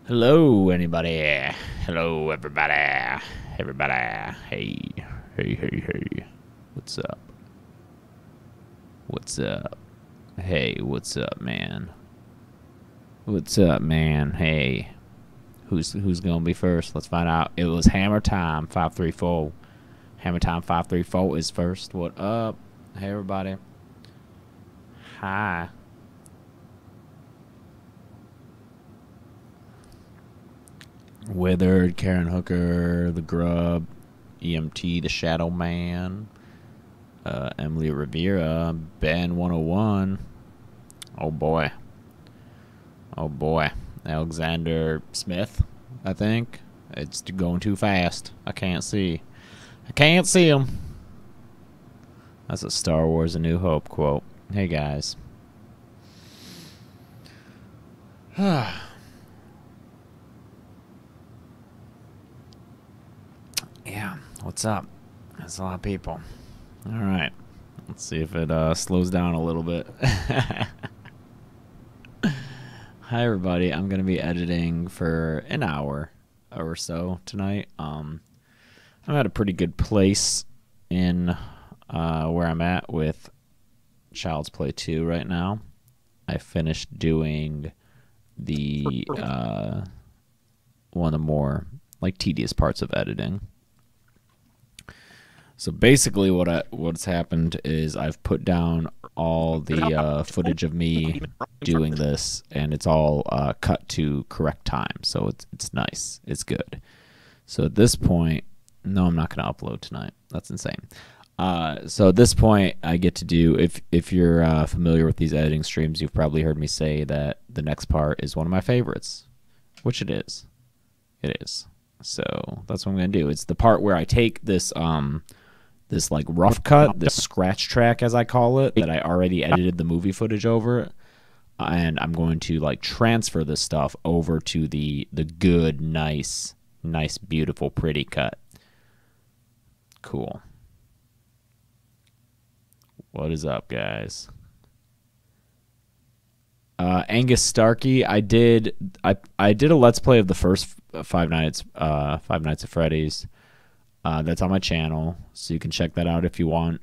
Hello, anybody. Hello, everybody. Everybody. Hey. Hey, hey, hey. What's up? What's up? Hey, what's up, man? What's up, man? Hey. Who's gonna be first? Let's find out. It was Hammer Time 534. Hammer Time 534 is first. What up? Hey, everybody. Hi. Withered, Karen Hooker, The Grub, EMT, The Shadow Man, Emily Rivera, Ben 101. Oh boy. Oh boy. Alexander Smith, I think. It's going too fast. I can't see. I can't see him. That's a Star Wars A New Hope quote. Hey guys. Yeah, what's up? That's a lot of people. All right. Let's see if it slows down a little bit. Hi, everybody. I'm going to be editing for an hour or so tonight. I'm at a pretty good place in where I'm at with Child's Play 2 right now. I finished doing the one of the more like tedious parts of editing. So basically what's happened is I've put down all the footage of me doing this, and it's all cut to correct time. So it's nice. It's good. So at this point, no, I'm not going to upload tonight. That's insane. So at this point, I get to do, if you're familiar with these editing streams, you've probably heard me say that the next part is one of my favorites, which it is. It is. So that's what I'm going to do. It's the part where I take this this like rough cut, this scratch track as I call it, that I already edited the movie footage over, and I'm going to like transfer this stuff over to the good, nice, beautiful, pretty cut. Cool. What is up, guys? Angus Starkey, I did a Let's Play of the first Five Nights at Freddy's. That's on my channel, so you can check that out if you want.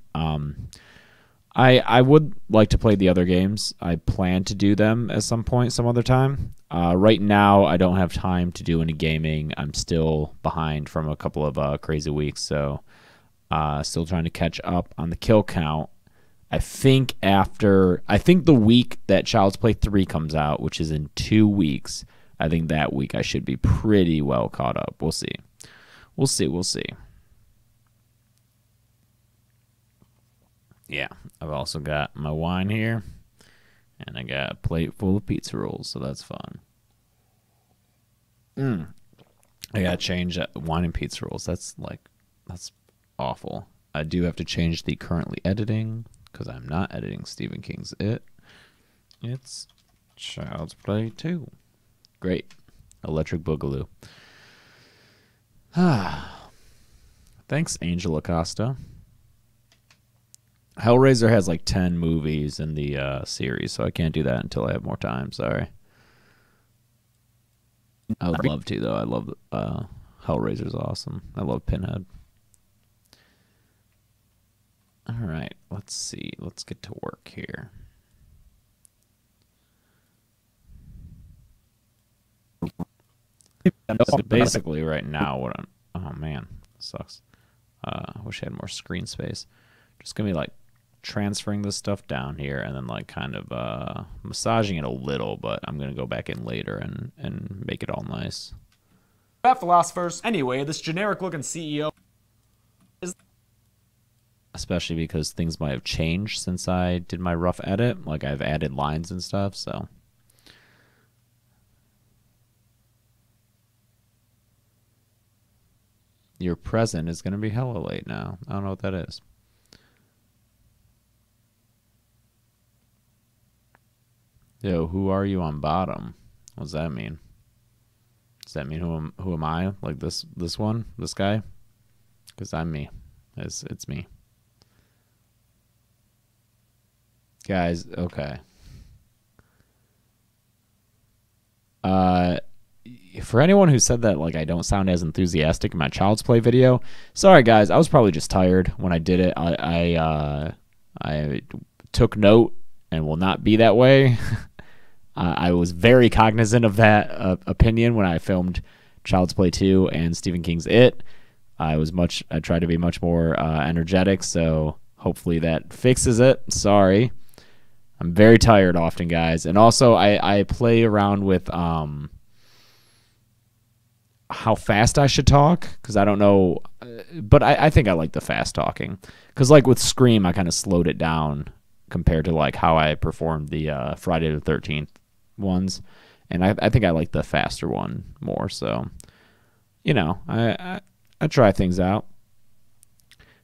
I would like to play the other games. I plan to do them at some point, some other time. Right now, I don't have time to do any gaming. I'm still behind from a couple of crazy weeks, so still trying to catch up on the kill count. I think the week that Child's Play 3 comes out, which is in 2 weeks, I think that week I should be pretty well caught up. We'll see. We'll see. Yeah, I've also got my wine here, and I got a plate full of pizza rolls, so that's fun. I gotta change wine and pizza rolls. That's awful. I do have to change the currently editing, because I'm not editing Stephen King's It. It's Child's Play 2. Great. Electric Boogaloo. Thanks, Angel Acosta. Hellraiser has like 10 movies in the series, so I can't do that until I have more time. Sorry. I would love to, though. I love Hellraiser's awesome. I love Pinhead. All right, let's see. Let's get to work here. So basically, right now, what I'm... Oh, man. This sucks. I wish I had more screen space. Just going to be, like, transferring this stuff down here and then, like, kind of massaging it a little, but I'm going to go back in later and make it all nice. Philosophers. Anyway, this generic-looking CEO is... Especially because things might have changed since I did my rough edit. Like, I've added lines and stuff, so... Your present is going to be hella late now. I don't know what that is. Yo, who are you on bottom? What does that mean? Does that mean who am I? Like this one? This guy? Because I'm me. It's me. Guys, okay. for anyone who said that like I don't sound as enthusiastic in my Child's Play video, sorry guys, I was probably just tired when I did it. I took note and will not be that way. I was very cognizant of that opinion when I filmed Child's Play 2 and Stephen King's It. I tried to be much more energetic, so hopefully that fixes it. Sorry. I'm very tired often, guys. And also, I play around with how fast I should talk, because I don't know. But I think I like the fast talking. Because like with Scream, I kind of slowed it down compared to like how I performed the Friday the 13th ones. And I think I like the faster one more. So, you know, I try things out.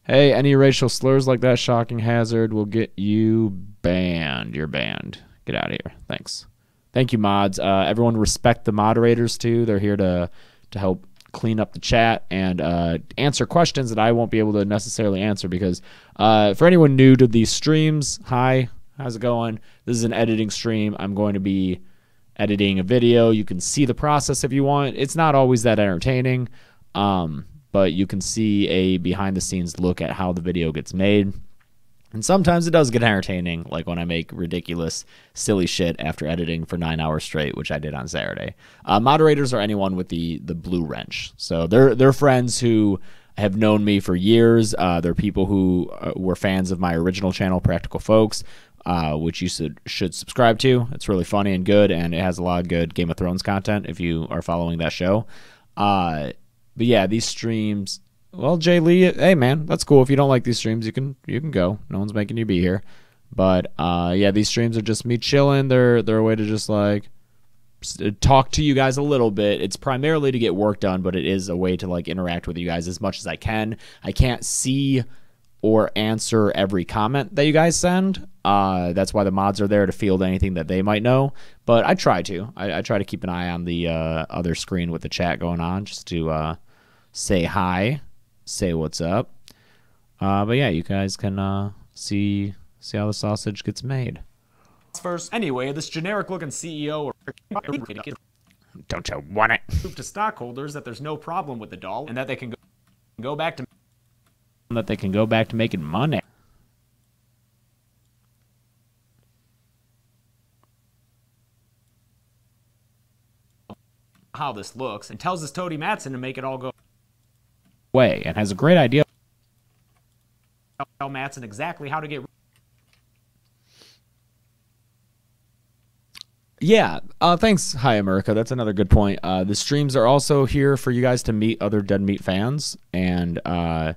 Hey, any racial slurs like that, Shocking Hazard, will get you banned. You're banned. Get out of here. Thanks. Thank you, mods. Everyone respect the moderators, too. They're here to help clean up the chat and answer questions that I won't be able to necessarily answer because for anyone new to these streams, hi, how's it going? This is an editing stream. I'm going to be editing a video. You can see the process if you want. It's not always that entertaining. But you can see a behind-the-scenes look at how the video gets made. And sometimes it does get entertaining, like when I make ridiculous, silly shit after editing for 9 hours straight, which I did on Saturday. Moderators are anyone with the blue wrench. So they're friends who have known me for years. They're people who were fans of my original channel, Practical Folks, which you should subscribe to. It's really funny and good, and it has a lot of good Game of Thrones content if you are following that show. But yeah, these streams. Well, Jay Lee, hey man, that's cool. If you don't like these streams, you can go. No one's making you be here. But yeah, these streams are just me chilling. They're a way to just like talk to you guys a little bit. It's primarily to get work done, but it is a way to like interact with you guys as much as I can. I can't see or answer every comment that you guys send. That's why the mods are there to field anything that they might know. But I try to. I try to keep an eye on the other screen with the chat going on just to say hi, say what's up. But yeah, you guys can see how the sausage gets made. First, anyway, this generic-looking CEO Don't you want it? proved to stockholders that there's no problem with the doll and that they can go back to making money. how this looks and tells us Toady Matson to make it all go Way and has a great idea. Tell Matson exactly how to get. Yeah, thanks. Hi, America. That's another good point. The streams are also here for you guys to meet other Dead Meat fans, and I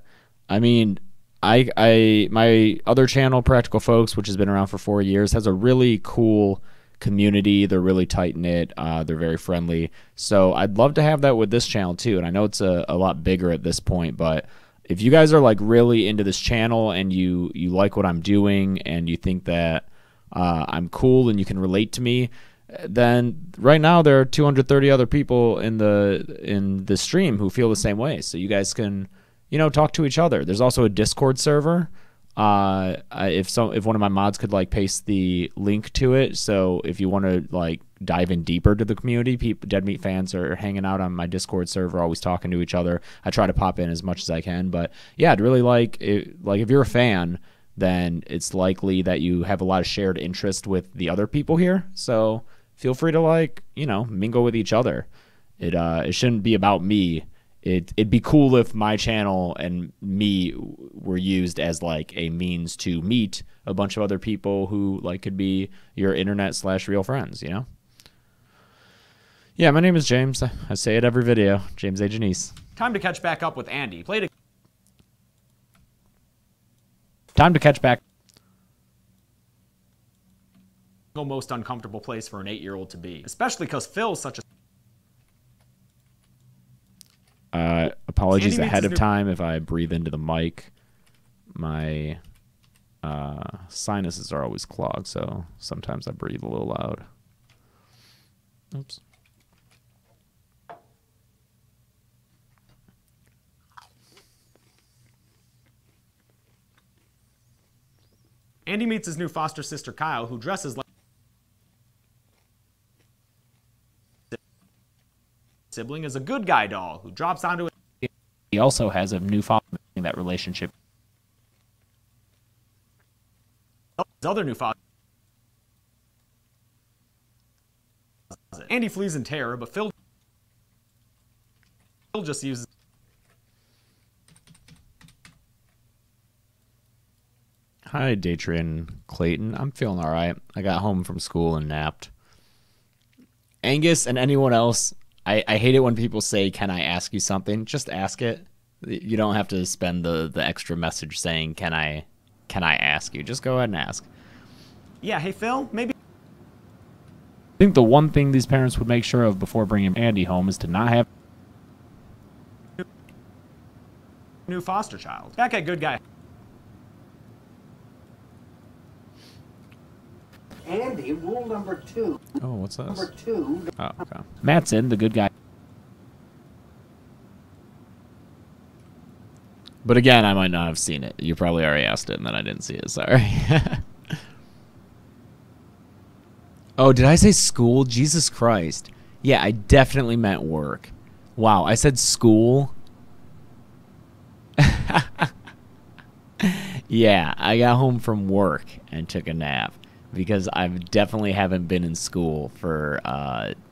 mean, my other channel, Practical Folks, which has been around for 4 years, has a really cool community. They're really tight knit. They're very friendly. So I'd love to have that with this channel too. And I know it's a lot bigger at this point, but if you guys are like really into this channel and you like what I'm doing and you think that I'm cool and you can relate to me, then right now there are 230 other people in the stream who feel the same way. So you guys can, talk to each other. There's also a Discord server. If one of my mods could like paste the link to it, so if you want to like dive in deeper to the community, Dead Meat fans are hanging out on my Discord server, always talking to each other. I try to pop in as much as I can, but yeah, I'd really like if you're a fan, then it's likely that you have a lot of shared interest with the other people here. So feel free to like mingle with each other. It shouldn't be about me. It'd be cool if my channel and me were used as like a means to meet a bunch of other people who like could be your internet/real friends, Yeah, my name is James. I say it every video. James A. Janice. Time to catch back up with Andy. Time to catch back. Most uncomfortable place for an 8-year-old to be, especially because Phil's such a. Apologies ahead of time if I breathe into the mic. My sinuses are always clogged, so sometimes I breathe a little loud. Oops. Andy meets his new foster sister Kyle, who dresses like sibling is a good guy doll who drops onto He also has a new father in that relationship. his other new father. Andy flees in terror, but Phil just uses. Hi, Datrian Clayton. I'm feeling all right. I got home from school and napped. Angus and anyone else, I hate it when people say, "Can I ask you something?" Just ask it. You don't have to spend the extra message saying, "Can I ask you?" Just go ahead and ask. Yeah, hey Phil, maybe. I think the one thing these parents would make sure of before bringing Andy home is to not have New foster child. Back at good guy. Andy, rule number 2. Oh, what's this? Number 2. Oh, okay. Matt's in, the good guy. But again, I might not have seen it. You probably already asked it, and then I didn't see it. Sorry. Oh, did I say school? Jesus Christ. Yeah, I definitely meant work. Wow, I said school. Yeah, I got home from work and took a nap because I definitely haven't been in school for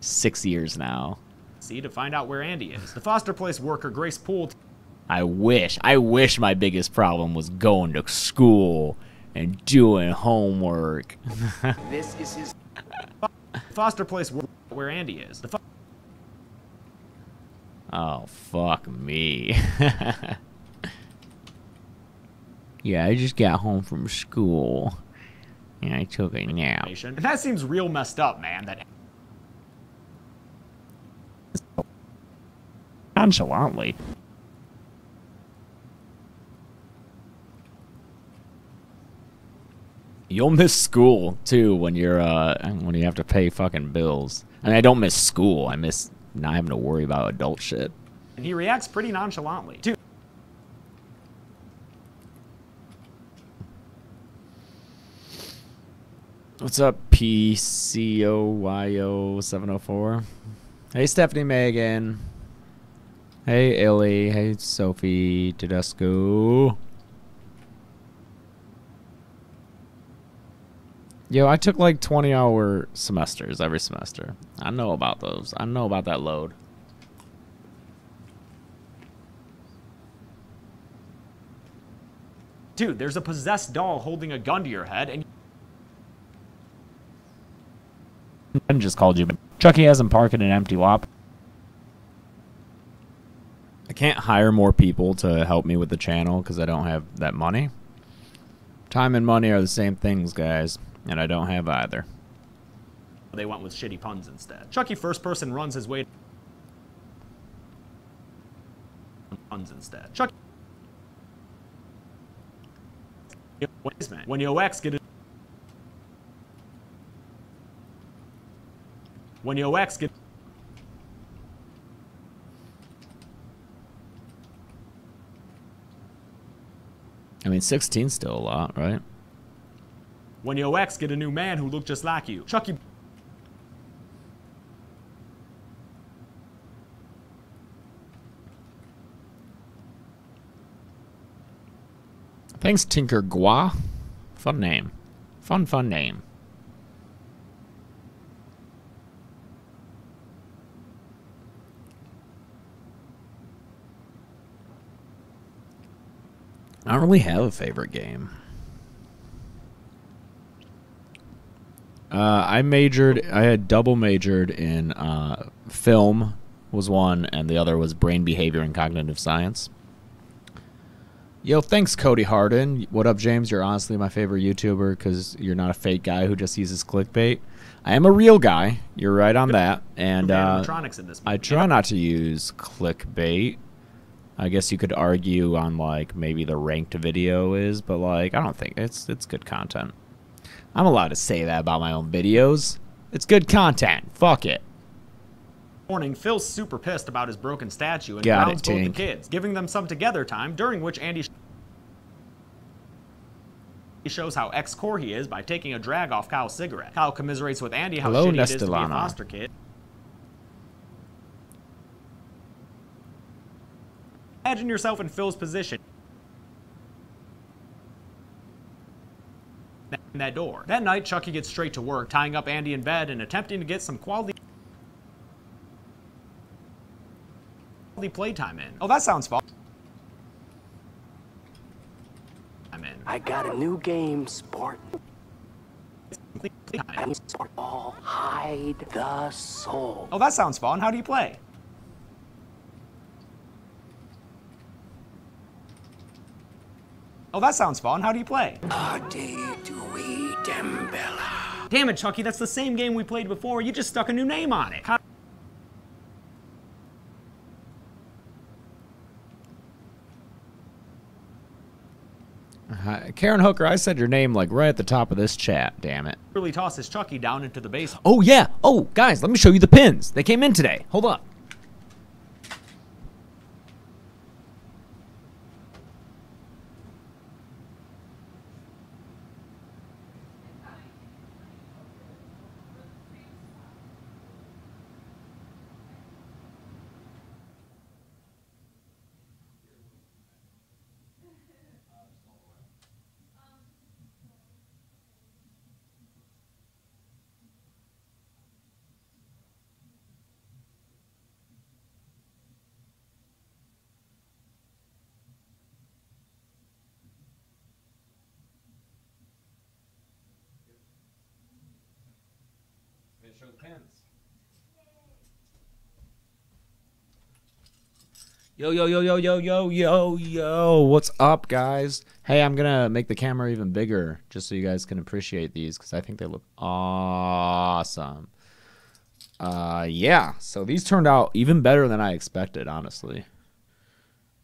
6 years now. See to find out where Andy is. The foster place worker Grace Poole. I wish my biggest problem was going to school and doing homework. This is his. Foster place worker where Andy is. Oh, fuck me. Yeah, I just got home from school and I took a nap. And that seems real messed up, man. That Nonchalantly. You'll miss school too when you have to pay fucking bills. I mean, I don't miss school. I miss not having to worry about adult shit. and he reacts pretty nonchalantly. Dude. What's up, PCOYO704? Hey, Stephanie Megan. Hey, Illy. Hey, Sophie Tedesco. Yo, I took like 20-hour semesters every semester. I know about those. I know about that load. Dude, there's a possessed doll holding a gun to your head, and I just called you. Chucky hasn't parked in an empty lot. I can't hire more people to help me with the channel because I don't have that money. Time and money are the same things, guys, and I don't have either. they went with shitty puns instead. Chucky first person runs his way puns instead. Chucky when you OX get it when you OX get I mean, 16's still a lot, right? when you OX get a new man who looked just like you. Chucky Thanks, Tinker Gua. Fun name. Fun name. I don't really have a favorite game. I had double majored in film was one, and the other was brain behavior and cognitive science. Yo, thanks, Cody Harden. What up, James? You're honestly my favorite YouTuber because you're not a fake guy who just uses clickbait. I am a real guy. You're right on that. And I try not to use clickbait. I guess you could argue on, like, maybe the ranked video is, but, like, I don't think it's good content. I'm allowed to say that about my own videos. It's good content. Fuck it. Morning, Phil's super pissed about his broken statue and Got grounds it, both the Tink. kids, giving them some together time, during which Andy shows how ex-core he is by taking a drag off Kyle's cigarette. Kyle commiserates with Andy how Hello, shitty it is to be a Nestelana. foster kid. Imagine yourself in Phil's position. In that door. That night, Chucky gets straight to work, tying up Andy in bed and attempting to get some quality playtime in. Oh, that sounds fun. I'm in. I got a new game, sport. All hide the soul. Oh, that sounds fun. How do you play? Oh, that sounds fun. How do you play? Damn it, Chucky, that's the same game we played before. You just stuck a new name on it. Karen Hooker, I said your name like right at the top of this chat, damn it. Really tosses Chucky down into the basement. Oh, yeah. Oh, guys, let me show you the pins. They came in today. Hold up. Show the pins. Yo, what's up, guys? Hey, I'm gonna make the camera even bigger just so you guys can appreciate these because I think they look awesome. Yeah, so these turned out even better than I expected, honestly.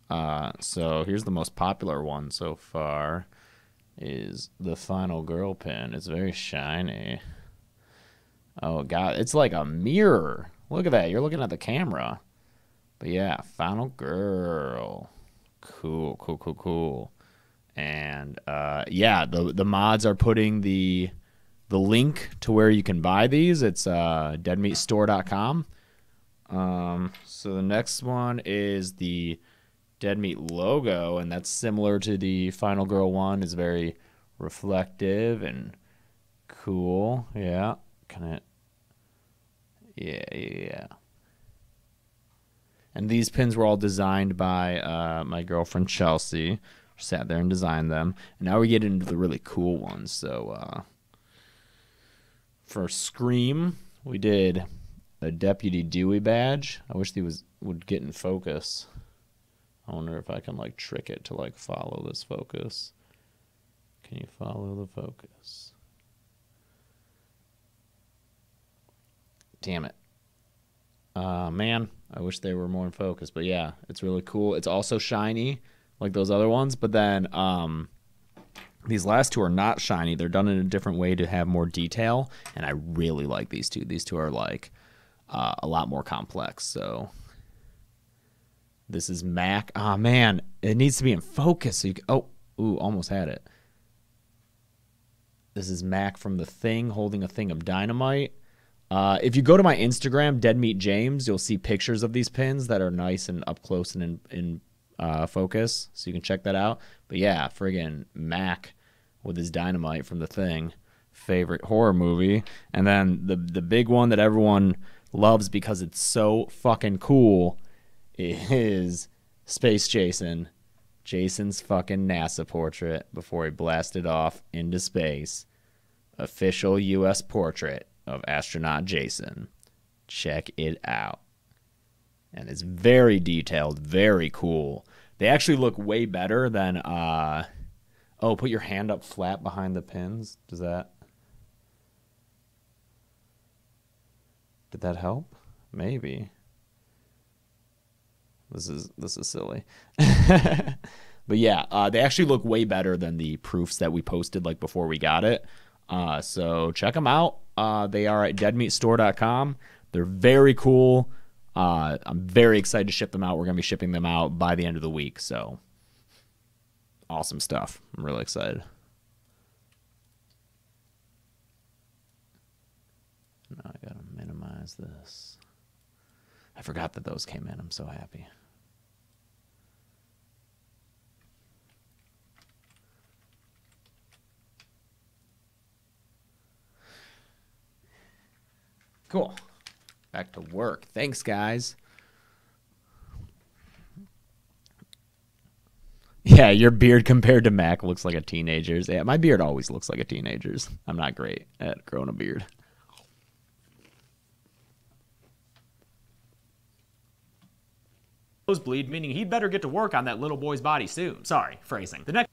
So here's the most popular one so far is the Final Girl pin. It's very shiny. Oh, God, it's like a mirror. Look at that. You're looking at the camera. But, yeah, Final Girl. Cool. And, yeah, the mods are putting the link to where you can buy these. It's deadmeatstore.com. So the next one is the Dead Meat logo, and that's similar to the Final Girl one. It's very reflective and cool. Yeah. Yeah. And these pins were all designed by my girlfriend Chelsea. She sat there and designed them. And now we get into the really cool ones. So for Scream, we did a Deputy Dewey badge. I wish these would get in focus. I wonder if I can like trick it to like follow this focus. Can you follow the focus? Damn it. Man, I wish they were more in focus. But yeah, it's really cool. It's also shiny like those other ones. But then these last two are not shiny. They're done in a different way to have more detail. And I really like these two. These two are like a lot more complex. So this is Mac. Ah, man, it needs to be in focus. So you can, almost had it. This is Mac from The Thing holding a thing of dynamite. If you go to my Instagram, Dead Meat James, you'll see pictures of these pins that are nice and up close and in focus, so you can check that out. But yeah, friggin' Mac with his dynamite from The Thing, favorite horror movie. And then the big one that everyone loves because it's so fucking cool is Space Jason. Jason's fucking NASA portrait before he blasted off into space. Official U.S. portrait of astronaut Jason. Check it out. And it's very detailed, very cool. They actually look way better than put your hand up flat behind the pins. Did that help? Maybe. This is silly. But yeah, they actually look way better than the proofs that we posted like before we got it. So check them out. They are at deadmeatstore.com. They're very cool. I'm very excited to ship them out. We're going to be shipping them out by the end of the week. So awesome stuff. I'm really excited. Now I got to minimize this. I forgot that those came in. I'm so happy. Cool. Back to work. Thanks, guys. Yeah, your beard compared to Mac looks like a teenager's. Yeah, my beard always looks like a teenager's. I'm not great at growing a beard. Nosebleed, meaning he'd better get to work on that little boy's body soon. Sorry, phrasing. The next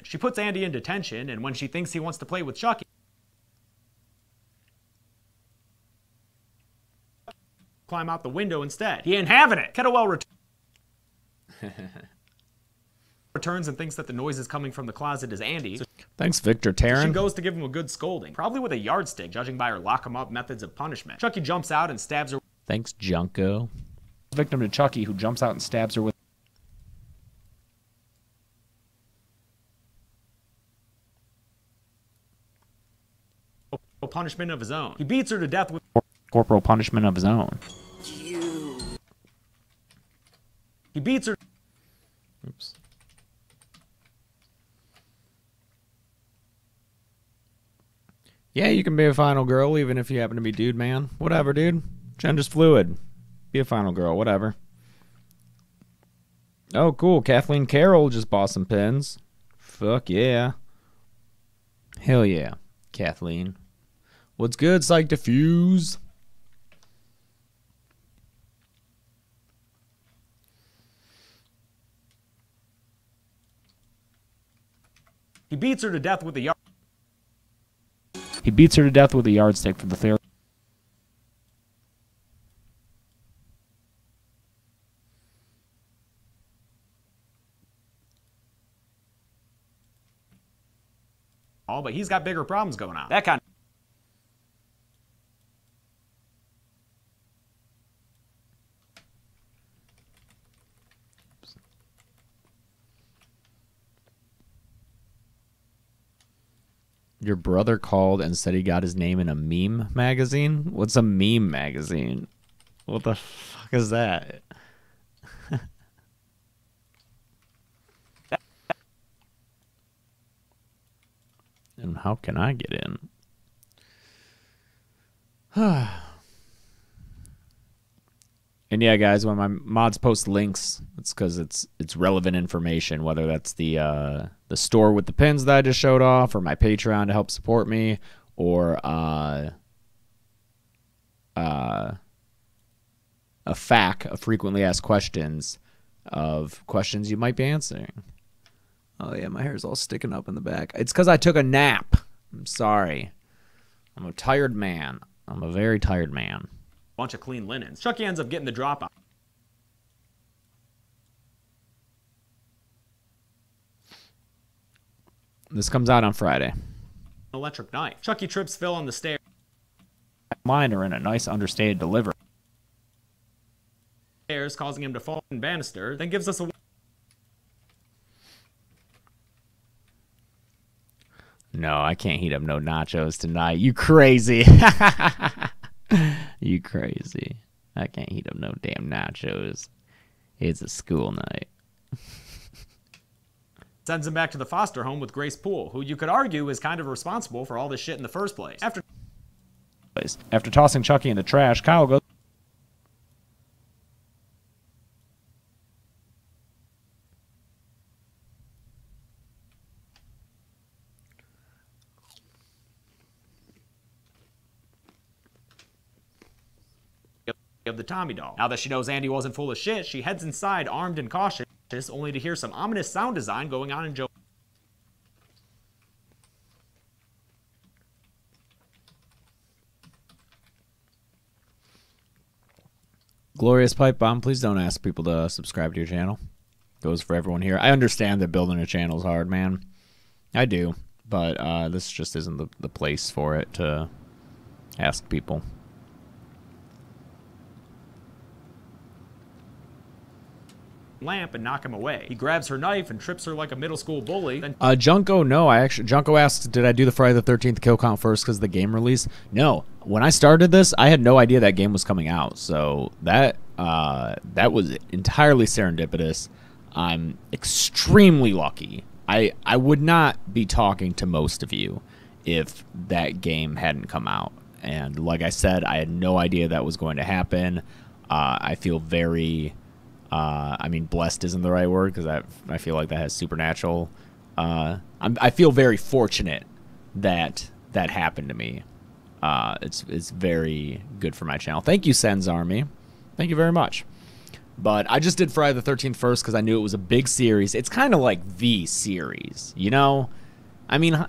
she puts Andy in detention, and when she thinks he wants to play with Chucky, climb out the window instead. He ain't having it. Kettlewell returns and thinks that the noise is coming from the closet is Andy. So thanks, Victor she Taryn. goes to give him a good scolding, probably with a yardstick, judging by her lock-em-up methods of punishment. Chucky jumps out and stabs her. Thanks, Junko. Victim to Chucky, who jumps out and stabs her with punishment of his own. He beats her to death with corporal punishment of his own. He beats her. Oops. Yeah, you can be a final girl even if you happen to be dude, man. Whatever, dude. Gender's fluid. Be a final girl, whatever. Oh, cool. Kathleen Carroll just bought some pins. Fuck yeah. Hell yeah, Kathleen. What's good, Psych Diffuse? He beats her to death with a yard. He beats her to death with a yardstick for the fair. Oh, but he's got bigger problems going on. That kind of Your brother called and said he got his name in a meme magazine? What's a meme magazine? What the fuck is that? And how can I get in? And yeah, guys, when my mods post links, it's because it's relevant information, whether that's the store with the pins that I just showed off, or my Patreon to help support me, or a FAQ of frequently asked questions of questions you might be answering. Oh yeah, my hair's all sticking up in the back. It's because I took a nap. I'm sorry. I'm a tired man. I'm a very tired man. Bunch of clean linens. Chucky ends up getting the drop out. This comes out on Friday. Electric knife. Chucky trips Phil on the stairs. Mine are in a nice understated delivery. Causing him to fall in banister, then gives us a... No, I can't heat up no nachos tonight. You crazy. You crazy. I can't heat up no damn nachos. It's a school night. Sends him back to the foster home with Grace Poole, who you could argue is kind of responsible for all this shit in the first place. After tossing Chucky in the trash, Kyle goes... Of the Tommy doll. Now that she knows Andy wasn't full of shit, she heads inside armed and cautious, only to hear some ominous sound design going on in Joe. Glorious Pipe Bomb, please don't ask people to subscribe to your channel. Goes for everyone here. I understand that building a channel is hard, man. I do. But this just isn't the place for it to ask people. Lamp and knock him away. He grabs her knife and trips her like a middle school bully. Then Junko, no, Junko asks, did I do the Friday the 13th kill count first because of the game release? No. When I started this, I had no idea that game was coming out. So that was entirely serendipitous. I'm extremely lucky. I would not be talking to most of you if that game hadn't come out. And like I said, I had no idea that was going to happen. I feel very, I mean, blessed isn't the right word because I feel like that has supernatural. I feel very fortunate that that happened to me. It's very good for my channel. Thank you, Sen's Army. Thank you very much. But I just did Friday the 13th first because I knew it was a big series. It's kind of like the series, you know? I mean,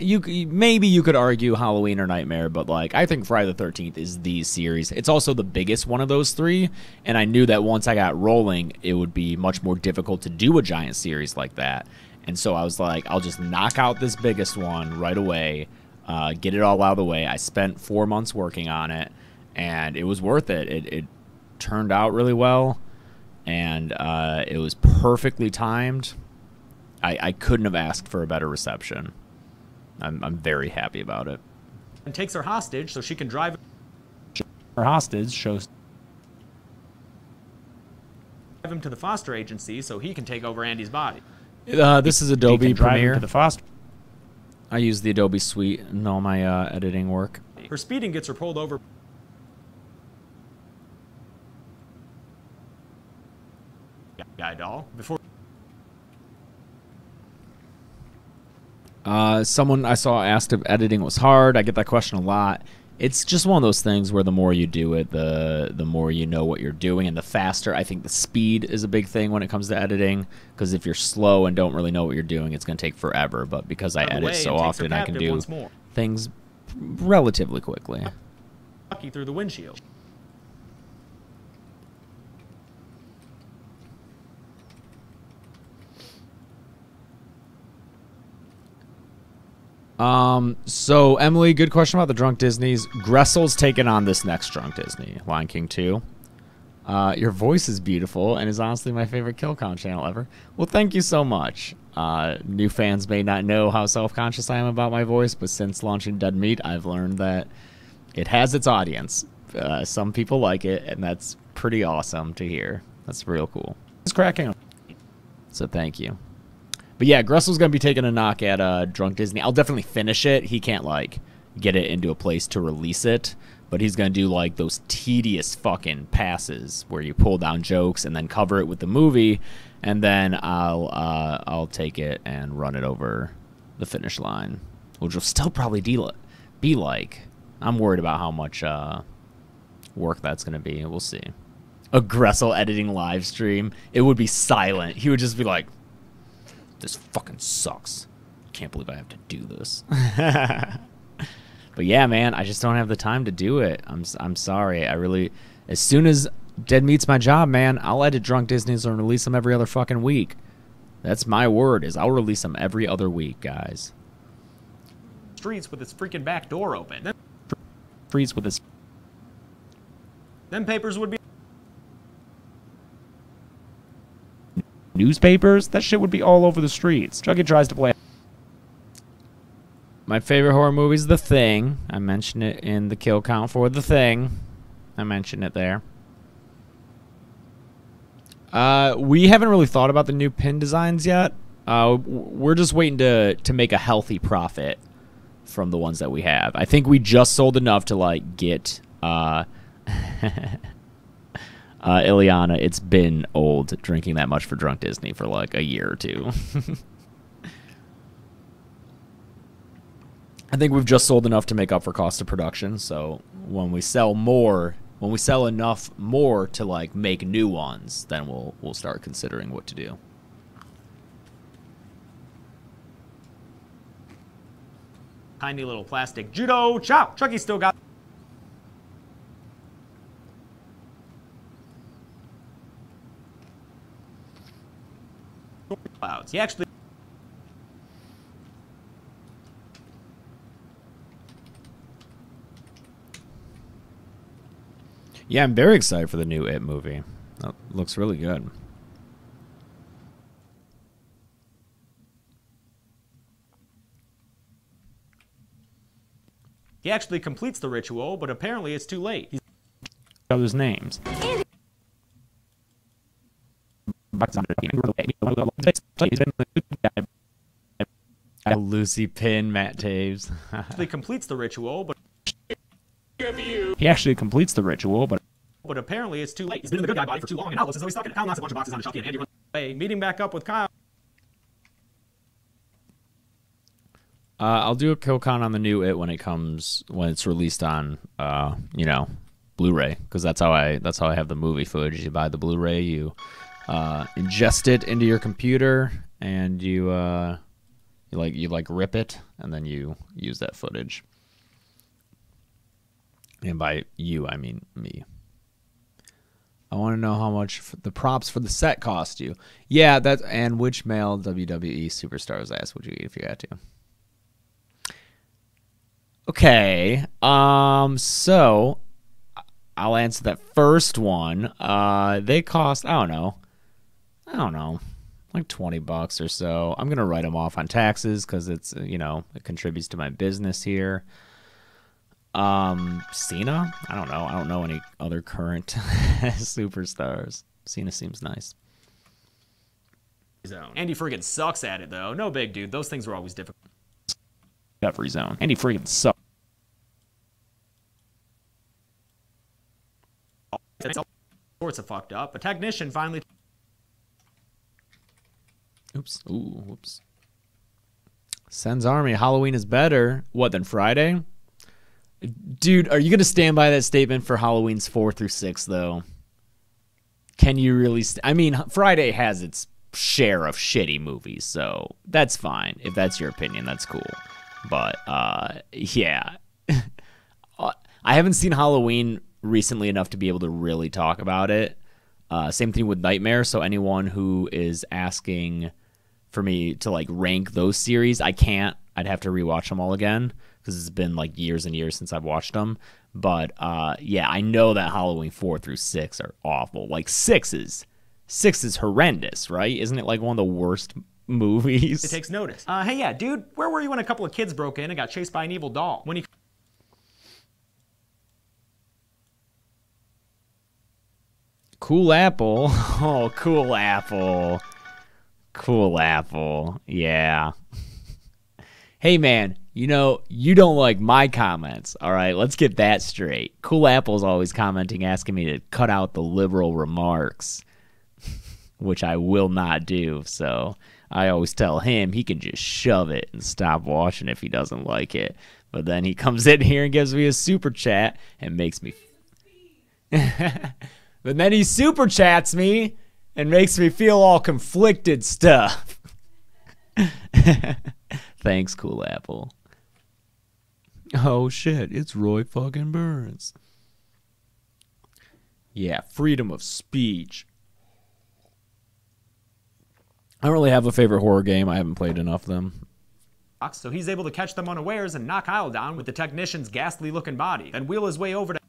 maybe you could argue Halloween or Nightmare, but like I think Friday the 13th is the series. It's also the biggest one of those three, and I knew that once I got rolling, it would be much more difficult to do a giant series like that. And so I was like, I'll just knock out this biggest one right away, get it all out of the way. I spent 4 months working on it, and it was worth it. It turned out really well. And it was perfectly timed. I couldn't have asked for a better reception. I'm very happy about it. And takes her hostage so she can drive Her hostage shows him to the foster agency so he can take over Andy's body. this is Adobe Premiere. To the foster. I use the Adobe Suite in all my editing work. Her speeding gets her pulled over. Guy doll before Someone I saw asked if editing was hard. I get that question a lot. It's just one of those things where the more you do it, the more you know what you're doing, and the faster. I think the speed is a big thing when it comes to editing, because if you're slow and don't really know what you're doing, it's going to take forever. But because I edit so often, I can do things relatively quickly. Through the windshield. So Emily, good question about the Drunk Disneys. Gressel's taking on this next Drunk Disney, Lion King 2. Your voice is beautiful and is honestly my favorite kill count channel ever. Well, thank you so much. New fans may not know how self-conscious I am about my voice, but since launching Dead Meat, I've learned that it has its audience. Some people like it, and that's pretty awesome to hear. That's real cool. It's cracking. So thank you. But yeah, Gressel's going to be taking a knock at Drunk Disney. I'll definitely finish it. He can't, like, get it into a place to release it. But he's going to do, like, those tedious fucking passes where you pull down jokes and then cover it with the movie. And then I'll take it and run it over the finish line. Which will still probably be like... I'm worried about how much work that's going to be. We'll see. A Gressel editing live stream. It would be silent. He would just be like... This fucking sucks. Can't believe I have to do this. But yeah, man, I just don't have the time to do it. I'm sorry. I really, as soon as Dead Meat's my job, man, I'll edit Drunk Disneys and release them every other fucking week. That's my word, is I'll release them every other week, guys. Streets with its freaking back door open. Freeze with this. Them papers would be Newspapers? That shit would be all over the streets. Chucky tries to play. My favorite horror movie is The Thing. I mentioned it in the kill count for The Thing. I mentioned it there. We haven't really thought about the new pin designs yet. We're just waiting to make a healthy profit from the ones that we have. I think we just sold enough to like get Ileana, it's been old drinking that much for Drunk Disney for like a year or two. I think we've just sold enough to make up for cost of production, so when we sell enough more to like make new ones, then we'll start considering what to do. tiny little plastic judo chop. Chucky still got clouds. He actually Yeah, I'm very excited for the new It movie. That looks really good. He actually completes the ritual, but apparently it's too late. He's Other's names. Lucy Pin, Matt Taves. He completes the ritual, but He actually completes the ritual, but apparently it's too late. He's been in the good guy body for too long and now looks as though he's stuck in it. Kyle knocks a bunch of boxes on Chucky and Andy runs away, meeting back up with Kyle. I'll do a kill count on the new It when it's released on Blu-ray, because that's how I have the movie footage. You buy the Blu-ray, you ingest it into your computer, and you rip it, and then you use that footage. And by you, I mean me. I want to know how much the props for the set cost you. Yeah, and which male WWE superstar's ass would you eat if you had to? Okay, so I'll answer that first one. They cost, I don't know, like $20 or so. I'm gonna write them off on taxes because it's it contributes to my business here. Cena, I don't know any other current superstars. Cena seems nice. Andy friggin' sucks at it though. No big dude. Those things were always difficult. Discovery Zone. And he freaking sucks. It's all sorts of fucked up. A technician finally. Oops. Ooh, whoops. Sen's Army. Halloween is better. What, than Friday? Dude, are you going to stand by that statement for Halloween's 4 through 6, though? Can you really... I mean, Friday has its share of shitty movies, so that's fine. If that's your opinion, that's cool. But, yeah. I haven't seen Halloween recently enough to be able to really talk about it. Same thing with Nightmare, so anyone who is asking for me to, like, rank those series, I can't. I'd have to rewatch them all again, because it's been, like, years and years since I've watched them. But, yeah, I know that Halloween 4 through 6 are awful. Like, 6 is horrendous, right? Isn't it, like, one of the worst movies? It takes notice. Hey, yeah, dude, where were you when a couple of kids broke in and got chased by an evil doll? When he... Cool Apple. Oh, Cool Apple. Cool Apple. Yeah. Hey, man, you don't like my comments, all right? Let's get that straight. Cool Apple's always commenting, asking me to cut out the liberal remarks, which I will not do. So I always tell him he can just shove it and stop watching if he doesn't like it. But then he comes in here and gives me a super chat and makes me... But then he super chats me and makes me feel all conflicted stuff. Thanks, Cool Apple. Oh, shit. It's Roy fucking Burns. Yeah, freedom of speech. I don't really have a favorite horror game. I haven't played enough of them. So he's able to catch them unawares and knock Kyle down with the technician's ghastly-looking body, then wheel his way over to...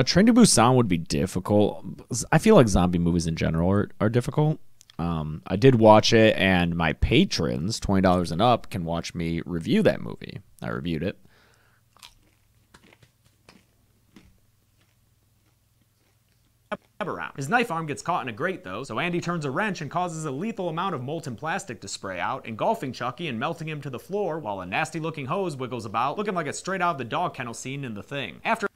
Train to Busan would be difficult. I feel like zombie movies in general are difficult. I did watch it, and my patrons, $20 and up, can watch me review that movie. I reviewed it. His knife arm gets caught in a grate, though, so Andy turns a wrench and causes a lethal amount of molten plastic to spray out, engulfing Chucky and melting him to the floor, while a nasty-looking hose wiggles about, looking like it's straight out of the dog kennel scene in The Thing. After...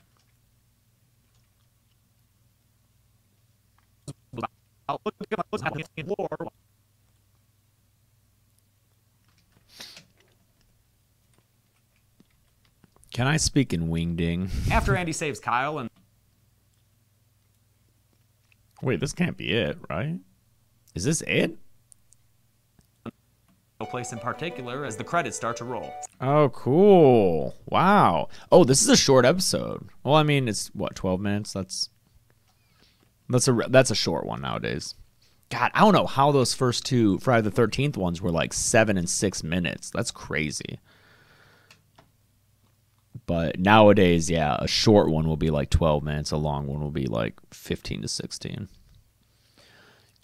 Can I speak in Wingding? After Andy saves Kyle and... Wait, this can't be it, right? Is this it? No place in particular as the credits start to roll. Oh, cool. Wow. Oh, this is a short episode. Well, I mean, it's, what, 12 minutes? That's a short one nowadays. God, I don't know how those first two Friday the 13th ones were like 7 and 6 minutes. That's crazy. But nowadays, yeah, a short one will be like 12 minutes. A long one will be like 15 to 16.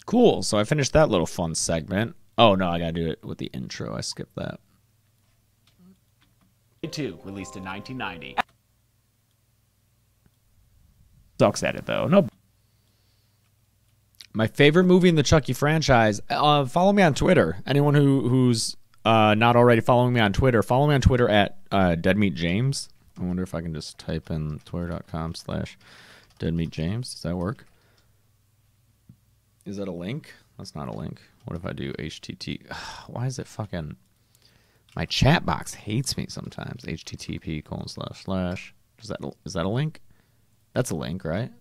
Cool. So I finished that little fun segment. Oh, no, I got to do it with the intro. I skipped that. 2, released in 1990. Sucks at it, though. No. My favorite movie in the Chucky franchise. Follow me on Twitter. Anyone who's not already following me on Twitter, follow me on Twitter at DeadMeatJames. I wonder if I can just type in twitter.com/DeadMeatJames. Does that work? Is that a link? That's not a link. What if I do HTT? Why is it fucking... My chat box hates me sometimes. HTTP:// Is that a link? That's a link, right?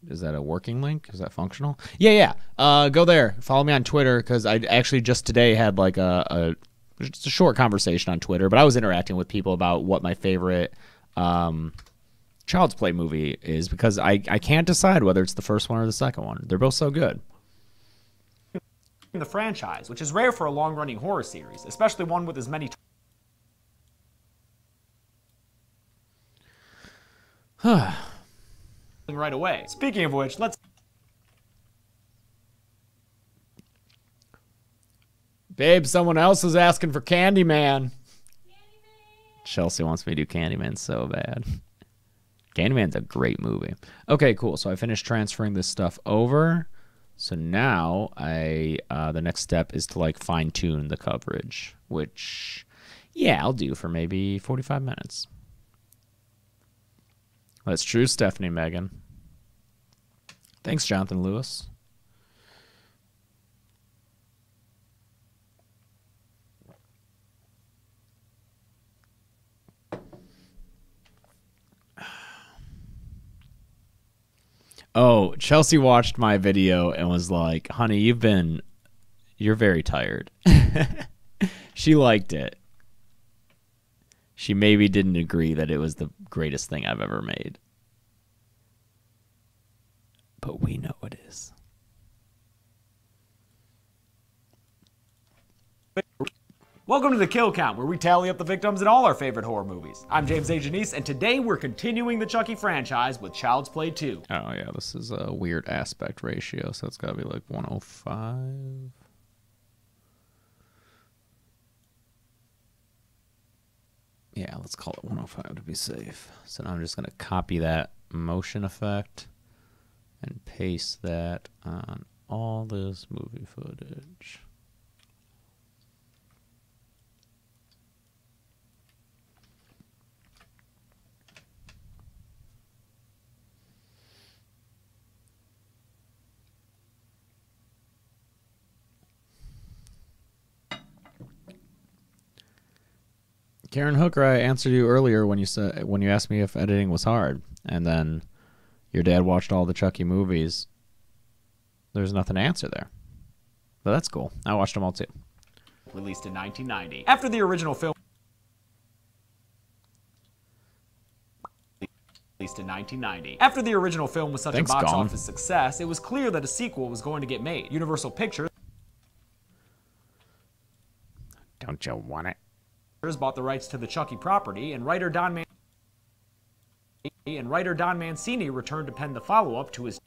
Is that a working link? Is that functional? Yeah. Go there. Follow me on Twitter, because I actually just today had like just a short conversation on Twitter, but I was interacting with people about what my favorite Child's Play movie is, because I can't decide whether it's the first one or the second one. They're both so good. The franchise, which is rare for a long-running horror series, especially one with as many right away. Speaking of which, let's... Babe, someone else is asking for Candyman. Chelsea wants me to do Candyman so bad. Candyman's a great movie. Okay, cool. So I finished transferring this stuff over. So now the next step is to like fine tune the coverage, which, yeah, I'll do for maybe 45 minutes. That's true, Stephanie Megan. Thanks, Jonathan Lewis. Oh, Chelsea watched my video and was like, honey, you're very tired. She liked it. She maybe didn't agree that it was the greatest thing I've ever made. But we know it is. Welcome to the Kill Count, where we tally up the victims in all our favorite horror movies. I'm James A. Janice, and today we're continuing the Chucky franchise with Child's Play 2. Oh yeah, this is a weird aspect ratio, so it's gotta be like 105. Yeah, let's call it 105 to be safe. So now I'm just gonna copy that motion effect and paste that on all this movie footage. Karen Hooker, I answered you earlier when you asked me if editing was hard, and then your dad watched all the Chucky movies. There's nothing to answer there, but that's cool. I watched them all too. Released in 1990. After the original film released in 1990. After the original film was such a box office success, it was clear that a sequel was going to get made. Universal Pictures Don't you want it? bought the rights to the Chucky property, and writer Don Mancini returned to pen the follow-up to his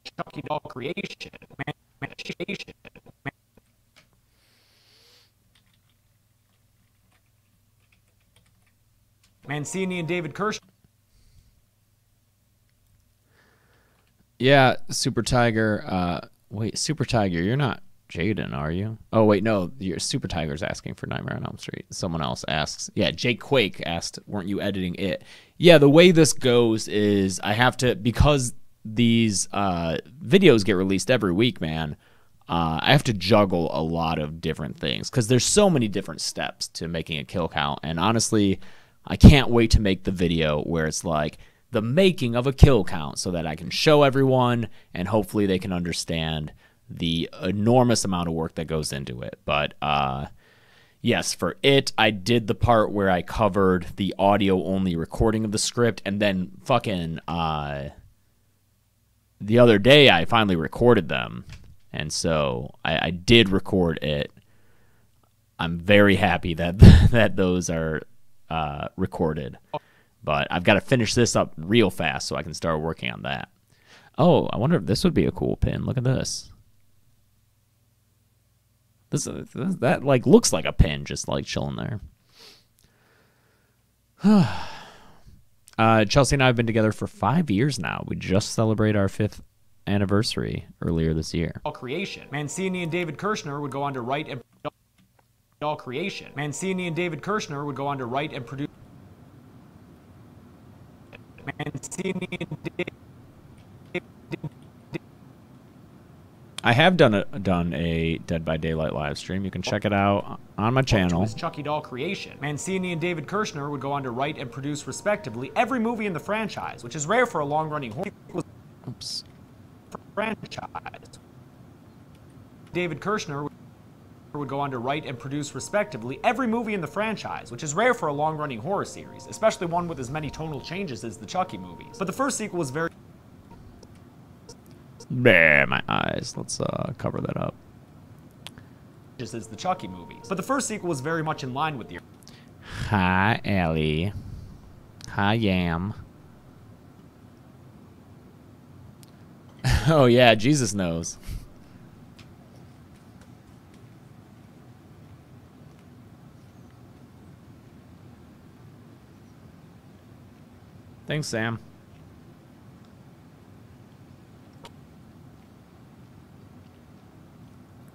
Chucky doll creation. Mancini and David Kirsch. Yeah, Super Tiger. Wait, Super Tiger, you're not Jaden, are you? Oh, wait, no, your Super Tiger's asking for Nightmare on Elm Street. Someone else asks. Yeah, Jake Quake asked, weren't you editing it? Yeah, the way this goes is I have to, because these videos get released every week, man, I have to juggle a lot of different things because there's so many different steps to making a kill count. And honestly, I can't wait to make the video where it's like the making of a kill count so that I can show everyone and hopefully they can understand the enormous amount of work that goes into it. But yes, for it, I did the part where I covered the audio-only recording of the script, and then fucking the other day I finally recorded them, and so I did record it. I'm very happy that that those are recorded, but I've got to finish this up real fast so I can start working on that. Oh, I wonder if this would be a cool pin. Look at this. That like looks like a pin, just like chilling there. Chelsea and I have been together for 5 years now. We just celebrated our 5th anniversary earlier this year. All creation. Mancini and David Kirshner would go on to write and all creation. Mancini and David Kirshner would go on to write and produce. Mancini and David. I have done a Dead by Daylight live stream. You can check it out on my channel. Chucky doll creation. Mancini and David Kirshner would go on to write and produce, respectively, every movie in the franchise, which is rare for a long-running horror franchise. David Kirshner would go on to write and produce, respectively, every movie in the franchise, which is rare for a long-running horror series, especially one with as many tonal changes as the Chucky movies. But the first sequel was very... Bleh, my eyes. Let's cover that up. ...as the Chucky movies. But the first sequel was very much in line with the... Hi, Ellie. Hi, Yam. Oh, yeah, Jesus knows. Thanks, Sam.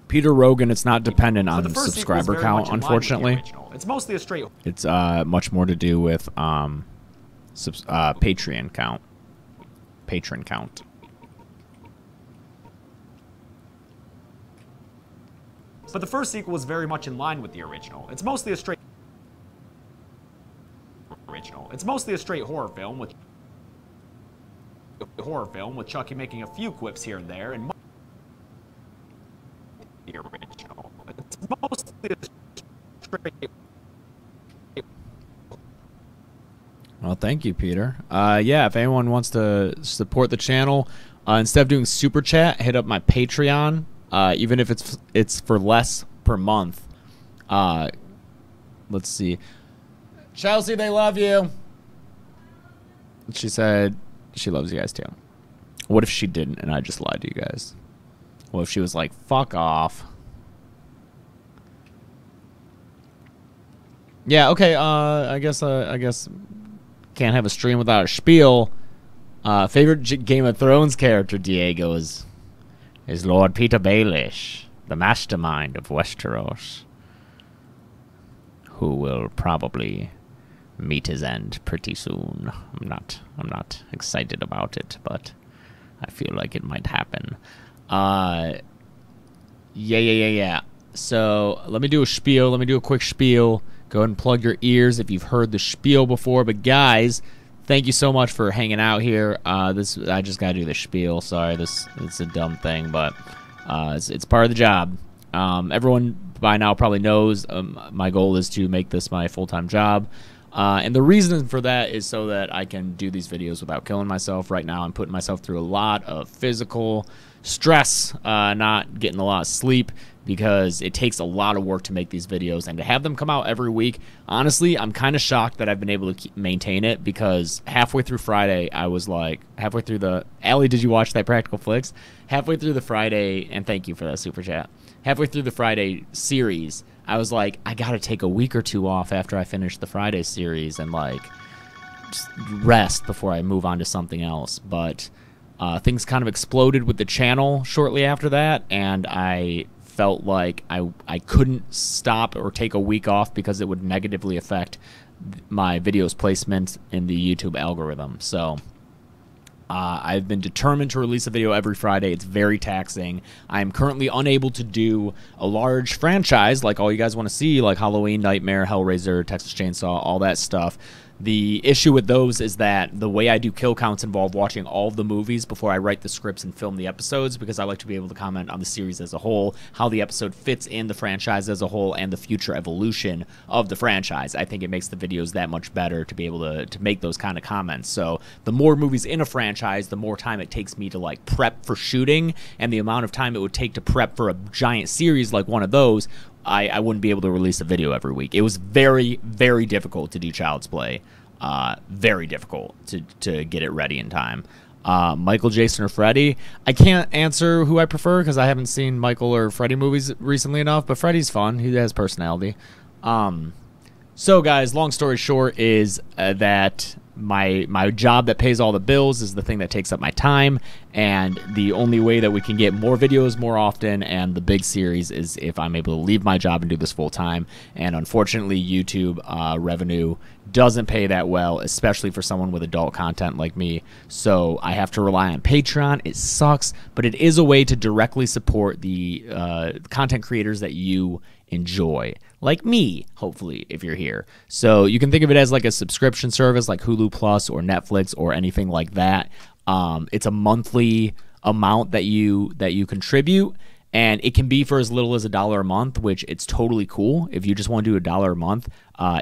Peter Rogan, it's not dependent on subscriber count, unfortunately. It's mostly a straight... It's much more to do with Patreon count. Patron count. But the first sequel was very much in line with the original. It's mostly a straight... It's mostly a straight horror film with... Chucky making a few quips here and there, and... the original. It's mostly a straight... Well, thank you, Peter. Yeah, if anyone wants to support the channel, instead of doing Super Chat, hit up my Patreon. Even if it's for less per month. Let's see. Chelsea, they love you. She said she loves you guys too. What if she didn't and I just lied to you guys? What if she was like, fuck off? Yeah, okay, I guess can't have a stream without a spiel. Favorite Game of Thrones character, Diego, is Lord Peter Baelish, the mastermind of Westeros, who will probably meet his end pretty soon. I'm not excited about it, but I feel like it might happen. Yeah. So let me do a spiel. Let me do a quick spiel. Go ahead and plug your ears if you've heard the spiel before. But guys, thank you so much for hanging out here. I just gotta do the spiel. Sorry, it's a dumb thing, but it's part of the job. Everyone by now probably knows my goal is to make this my full-time job. And the reason for that is so that I can do these videos without killing myself. Right now I'm putting myself through a lot of physical stress, not getting a lot of sleep, because it takes a lot of work to make these videos, and to have them come out every week, honestly, I'm kind of shocked that I've been able to maintain it, because halfway through Friday, I was like, halfway through the... Allie, did you watch that Practical Flicks? Halfway through the Friday, and thank you for that super chat, halfway through the Friday series, I was like, I gotta take a week or two off after I finish the Friday series, and like, just rest before I move on to something else, but things kind of exploded with the channel shortly after that, and I felt like I couldn't stop or take a week off because it would negatively affect my videos placement in the YouTube algorithm. So I've been determined to release a video every Friday. It's very taxing. I'm currently unable to do a large franchise like all you guys want to see, like Halloween, Nightmare, Hellraiser, Texas Chainsaw, all that stuff. The issue with those is that the way I do kill counts involve watching all of the movies before I write the scripts and film the episodes, because I like to be able to comment on the series as a whole, how the episode fits in the franchise as a whole, and the future evolution of the franchise. I think it makes the videos that much better to be able to make those kind of comments. So the more movies in a franchise, the more time it takes me to like prep for shooting, and the amount of time it would take to prep for a giant series like one of those, I wouldn't be able to release a video every week. It was very, very difficult to do Child's Play. Very difficult to get it ready in time. Michael, Jason, or Freddy. I can't answer who I prefer because I haven't seen Michael or Freddy movies recently enough, but Freddy's fun. He has personality. So, guys, long story short is that my job that pays all the bills is the thing that takes up my time, and the only way that we can get more videos more often and the big series is if I'm able to leave my job and do this full time. And unfortunately, YouTube revenue doesn't pay that well, especially for someone with adult content like me. So I have to rely on Patreon. It sucks, but it is a way to directly support the content creators that you enjoy, like me, hopefully, if you're here. So you can think of it as like a subscription service like Hulu Plus or Netflix or anything like that. It's a monthly amount that you contribute, and it can be for as little as $1 a month, which it's totally cool. If you just want to do $1 a month,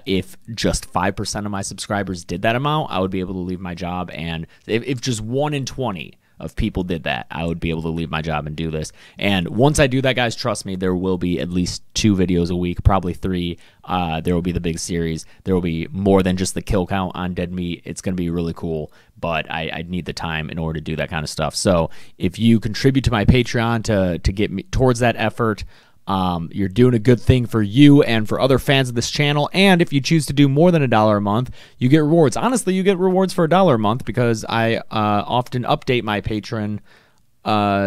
if just 5% of my subscribers did that amount, I would be able to leave my job. And if just 1 in 20 of people did that, I would be able to leave my job and do this. And once I do that, guys, trust me, there will be at least 2 videos a week, probably 3. There will be the big series. There will be more than just the kill count on Dead Meat. It's going to be really cool, but I need the time in order to do that kind of stuff. So if you contribute to my Patreon to get me towards that effort, you're doing a good thing for you and for other fans of this channel. And if you choose to do more than $1 a month, you get rewards. Honestly, you get rewards for $1 a month because I often update my Patreon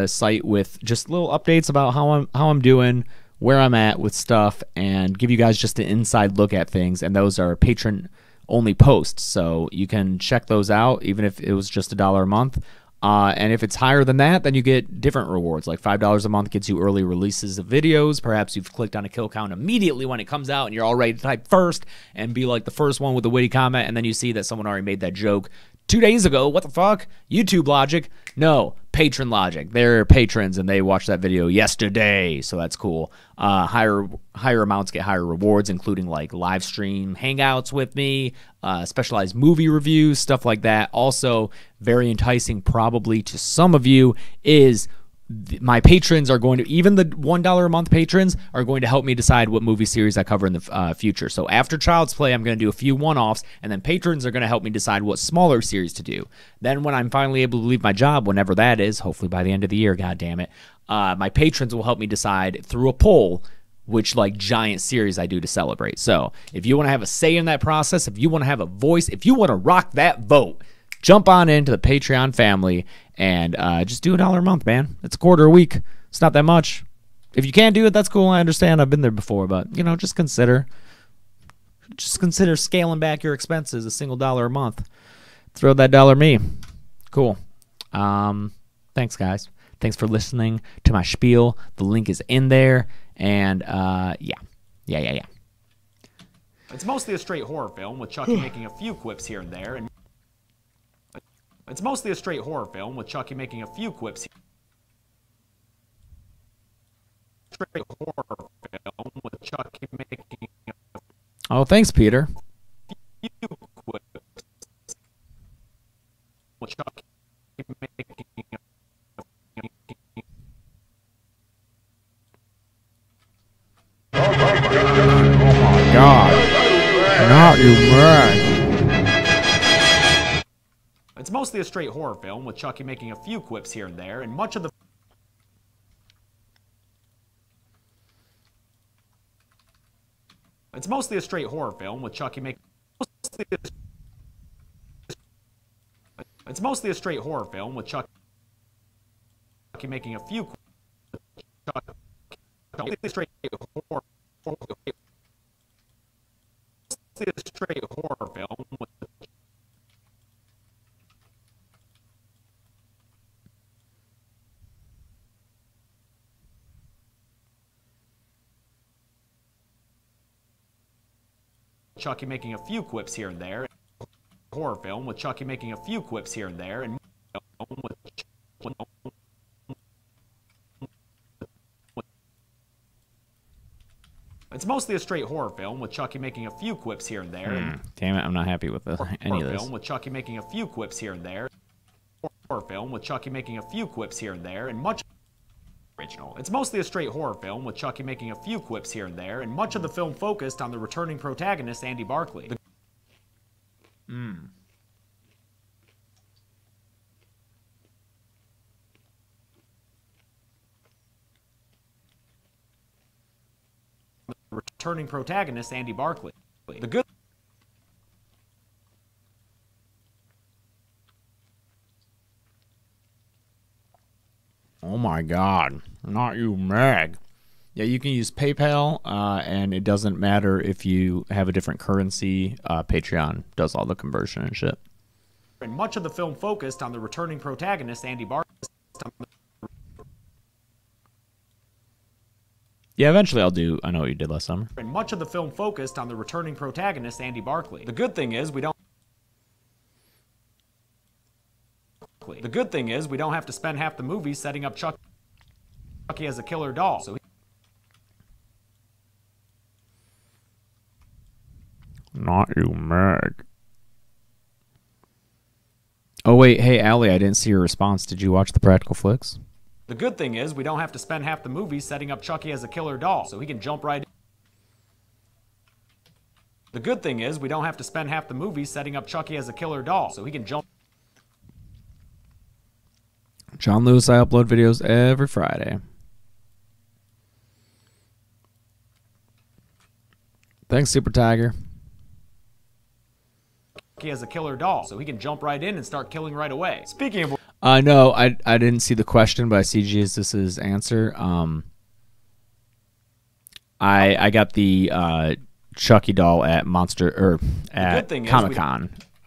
site with just little updates about how I'm doing, where I'm at with stuff, and give you guys just an inside look at things. And those are patron only posts, so you can check those out even if it was just $1 a month. And if it's higher than that, then you get different rewards. Like $5 a month gets you early releases of videos. Perhaps you've clicked on a kill count immediately when it comes out and you're all ready to type first and be like the first one with a witty comment, and then you see that someone already made that joke 2 days ago. What the fuck? YouTube logic? No, patron logic. They're patrons and they watched that video yesterday, so that's cool. Higher amounts get higher rewards, including like live stream hangouts with me, specialized movie reviews, stuff like that. Also, very enticing probably to some of you is my patrons are going to, even the $1 a month patrons are going to help me decide what movie series I cover in the future. So after Child's Play, I'm going to do a few one-offs, and then patrons are going to help me decide what smaller series to do. Then when I'm finally able to leave my job, whenever that is, hopefully by the end of the year, god damn it, my patrons will help me decide through a poll which like giant series I do to celebrate. So if you want to have a say in that process, if you want to have a voice, if you want to rock that vote, jump on into the Patreon family and just do $1 a month, man. It's a quarter a week. It's not that much. If you can't do it, that's cool. I understand. I've been there before, but you know, just consider scaling back your expenses a single $1 a month. Throw that dollar me. Cool. Thanks, guys. Thanks for listening to my spiel. The link is in there, and yeah. It's mostly a straight horror film with Chucky making a few quips here and there, and it's mostly a straight horror film with Chucky making a few quips here. Straight horror film with Chucky making Oh, thanks, Peter. a few quips. With Chucky making God. Not you, man. It's mostly a straight horror film with Chucky making a few quips here and there, and much of the It's mostly a straight horror film with Chucky making It's mostly a straight horror film with Chucky making a few straight horror straight horror film with Chucky making a few quips here and there. Horror film with Chucky making a few quips here and there, and it's mostly a straight horror film with Chucky making a few quips here and there. Damn it, I'm not happy with any of this. Film with Chucky making a few quips here and there. Horror film with Chucky making a few quips here and there, and much original. It's mostly a straight horror film with Chucky making a few quips here and there, and much of the film focused on the returning protagonist, Andy Barclay. returning protagonist, Andy Barclay. The good Oh my God, not you, Meg. Yeah, you can use PayPal, and it doesn't matter if you have a different currency. Patreon does all the conversion and shit. and much of the film focused on the returning protagonist, Andy Barclay. Yeah, eventually I'll do I Know What You Did Last Summer. And much of the film focused on the returning protagonist, Andy Barclay. The good thing is we don't have to spend half the movie setting up Chucky as a killer doll. So Not you, Meg. Oh wait, hey Allie, I didn't see your response. Did you watch the Practical Flicks? the good thing is we don't have to spend half the movie setting up Chucky as a killer doll. So he can jump right in. The good thing is we don't have to spend half the movie setting up Chucky as a killer doll. So he can jump. John Lewis, I upload videos every Friday. Thanks, Super Tiger. As a killer doll, so he can jump right in and start killing right away. Speaking of No, I didn't see the question, but I see Jesus' answer. I got the Chucky doll at Comic-Con.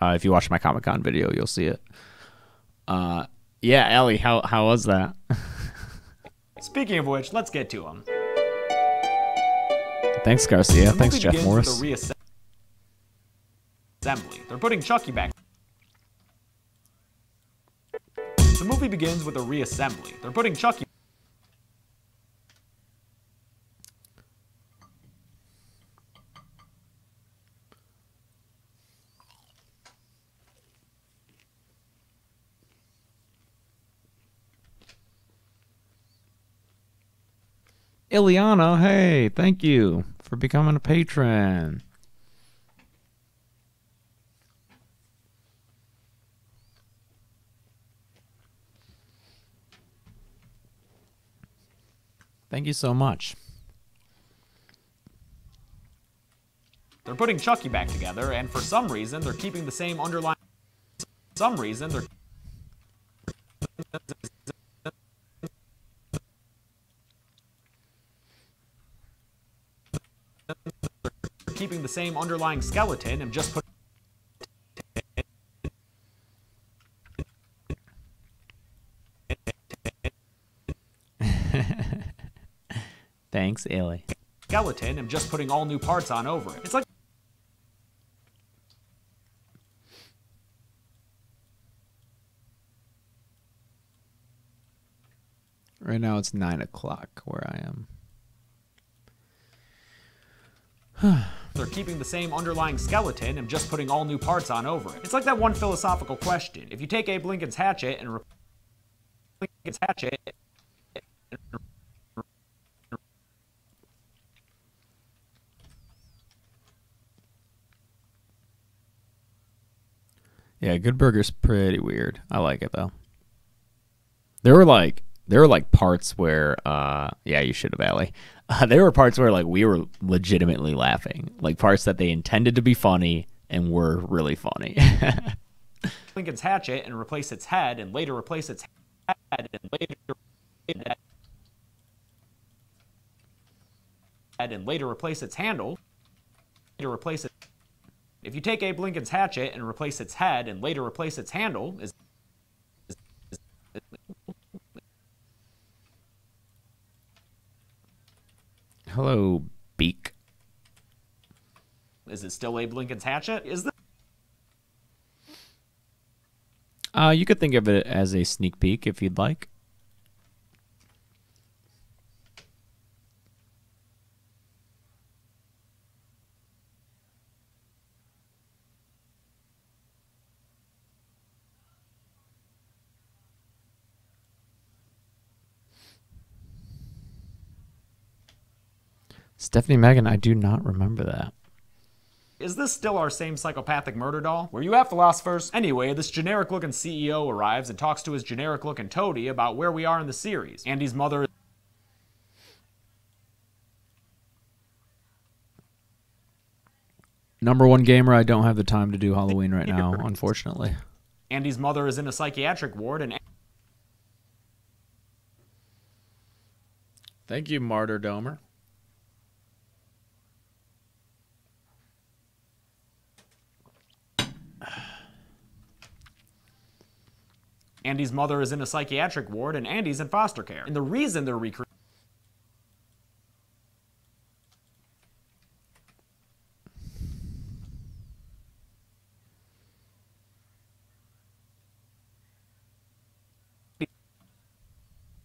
If you watch my Comic-Con video, you'll see it. Yeah, Allie, how was that? Speaking of which, let's get to him. Thanks, Garcia. Thanks, Jeff Morris. Reassembly. They're putting Chucky back. The movie begins with a reassembly. They're putting Chucky. Ileana, hey, thank you for becoming a patron. Thank you so much. They're putting Chucky back together, and for some reason, they're keeping the same underlying. Some reason, they're keeping the same underlying skeleton and just put. Thanks, Illy. Skeleton and just putting all new parts on over it. It's like. Right now it's 9 o'clock where I am. They're keeping the same underlying skeleton and just putting all new parts on over it. It's like that one philosophical question. If you take Abe Lincoln's hatchet and Yeah, Good Burger's pretty weird. I like it though. There were like parts where yeah, you should have, Allie. There were parts where like we were legitimately laughing. Like parts that they intended to be funny and were really funny. Lincoln's hatchet and replace its head and later replace its head and later replace its handle. Later replace it. If you take Abe Lincoln's hatchet and replace its head and later replace its handle, Hello, Beak. is it still Abe Lincoln's hatchet? Is this? You could think of it as a sneak peek if you'd like. Stephanie Megan, I do not remember that. Is this still our same psychopathic murder doll? Were you at philosophers? Anyway, this generic-looking CEO arrives and talks to his generic-looking toady about where we are in the series. Andy's mother Number one gamer, I don't have the time to do Halloween right now, unfortunately. Andy's mother is in a psychiatric ward, and Thank you, Martyr Domer. Andy's mother is in a psychiatric ward, and Andy's in foster care. And the reason they're recreating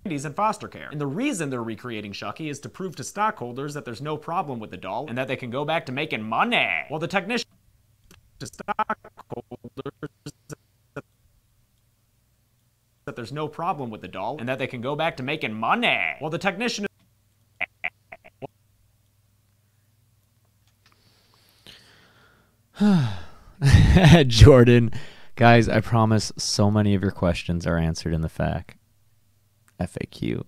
Andy's in foster care. And the reason they're recreating Chucky is to prove to stockholders that there's no problem with the doll and that they can go back to making money. While the technician to stockholders that there's no problem with the doll and that they can go back to making money. While the technician Jordan, guys, I promise so many of your questions are answered in the FAQ.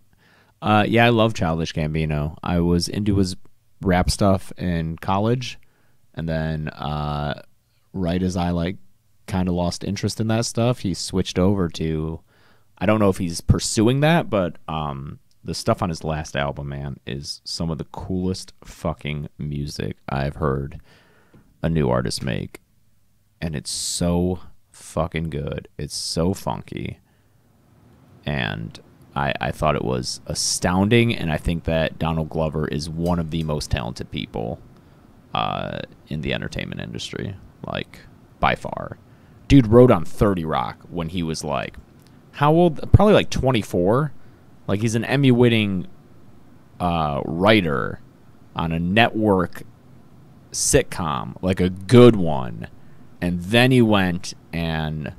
Yeah, I love Childish Gambino. I was into his rap stuff in college, and then right as I kind of lost interest in that stuff, he switched over to, I don't know if he's pursuing that, but the stuff on his last album, man, is some of the coolest fucking music I've heard a new artist make. And it's so fucking good. It's so funky. And I thought it was astounding, and I think that Donald Glover is one of the most talented people in the entertainment industry, by far. Dude wrote on 30 Rock when he was how old? Probably 24. He's an Emmy-winning writer on a network sitcom, a good one. And then he went and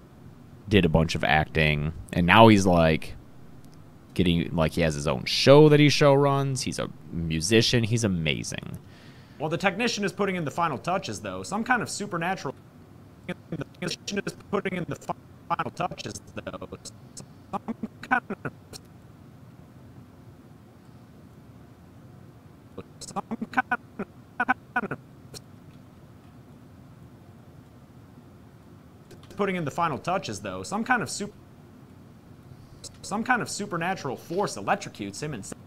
did a bunch of acting, and now he's getting he has his own show that he show runs. He's a musician. He's amazing. While the technician is putting in the final touches, though, some kind of supernatural. The technician is putting in the final touches, though. Some kind of putting in the final touches, though. Some kind of supernatural force electrocutes him and sends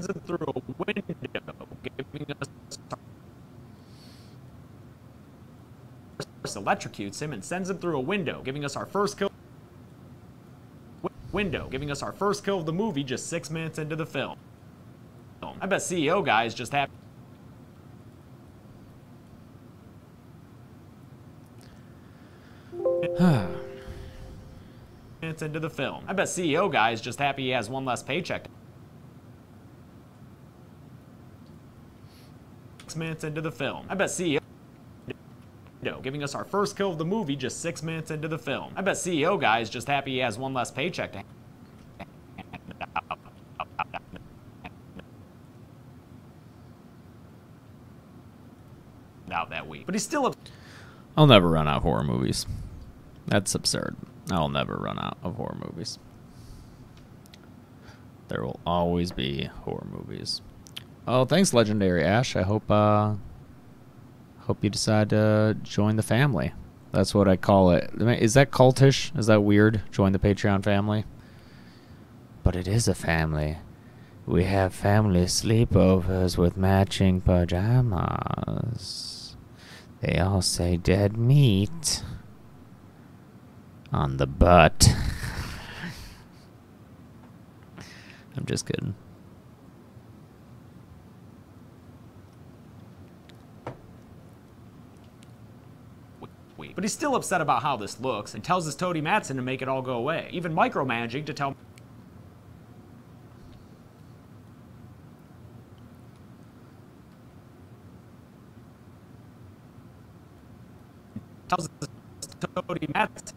him through a window, giving us electrocutes him and sends him through a window, giving us our first kill. Giving us our first kill of the movie just 6 minutes into the film. I bet CEO guy is just happy. Minutes into the film. I bet CEO guy is just happy he has one less paycheck. 6 minutes into the film. I bet CEO giving us our first kill of the movie just 6 minutes into the film. I bet CEO guy is just happy he has one less paycheck to hand out that week. But he's still I'll never run out of horror movies. That's absurd. I'll never run out of horror movies. There will always be horror movies. Oh, thanks, Legendary Ash. I hope you decide to join the family. That's what I call it. Is that cultish? Is that weird? Join the Patreon family? But it is a family. We have family sleepovers with matching pajamas. They all say dead meat on the butt. I'm just kidding. But he's still upset about how this looks and tells his toady Mattson to make it all go away, even micromanaging to tell tells his toady Mattson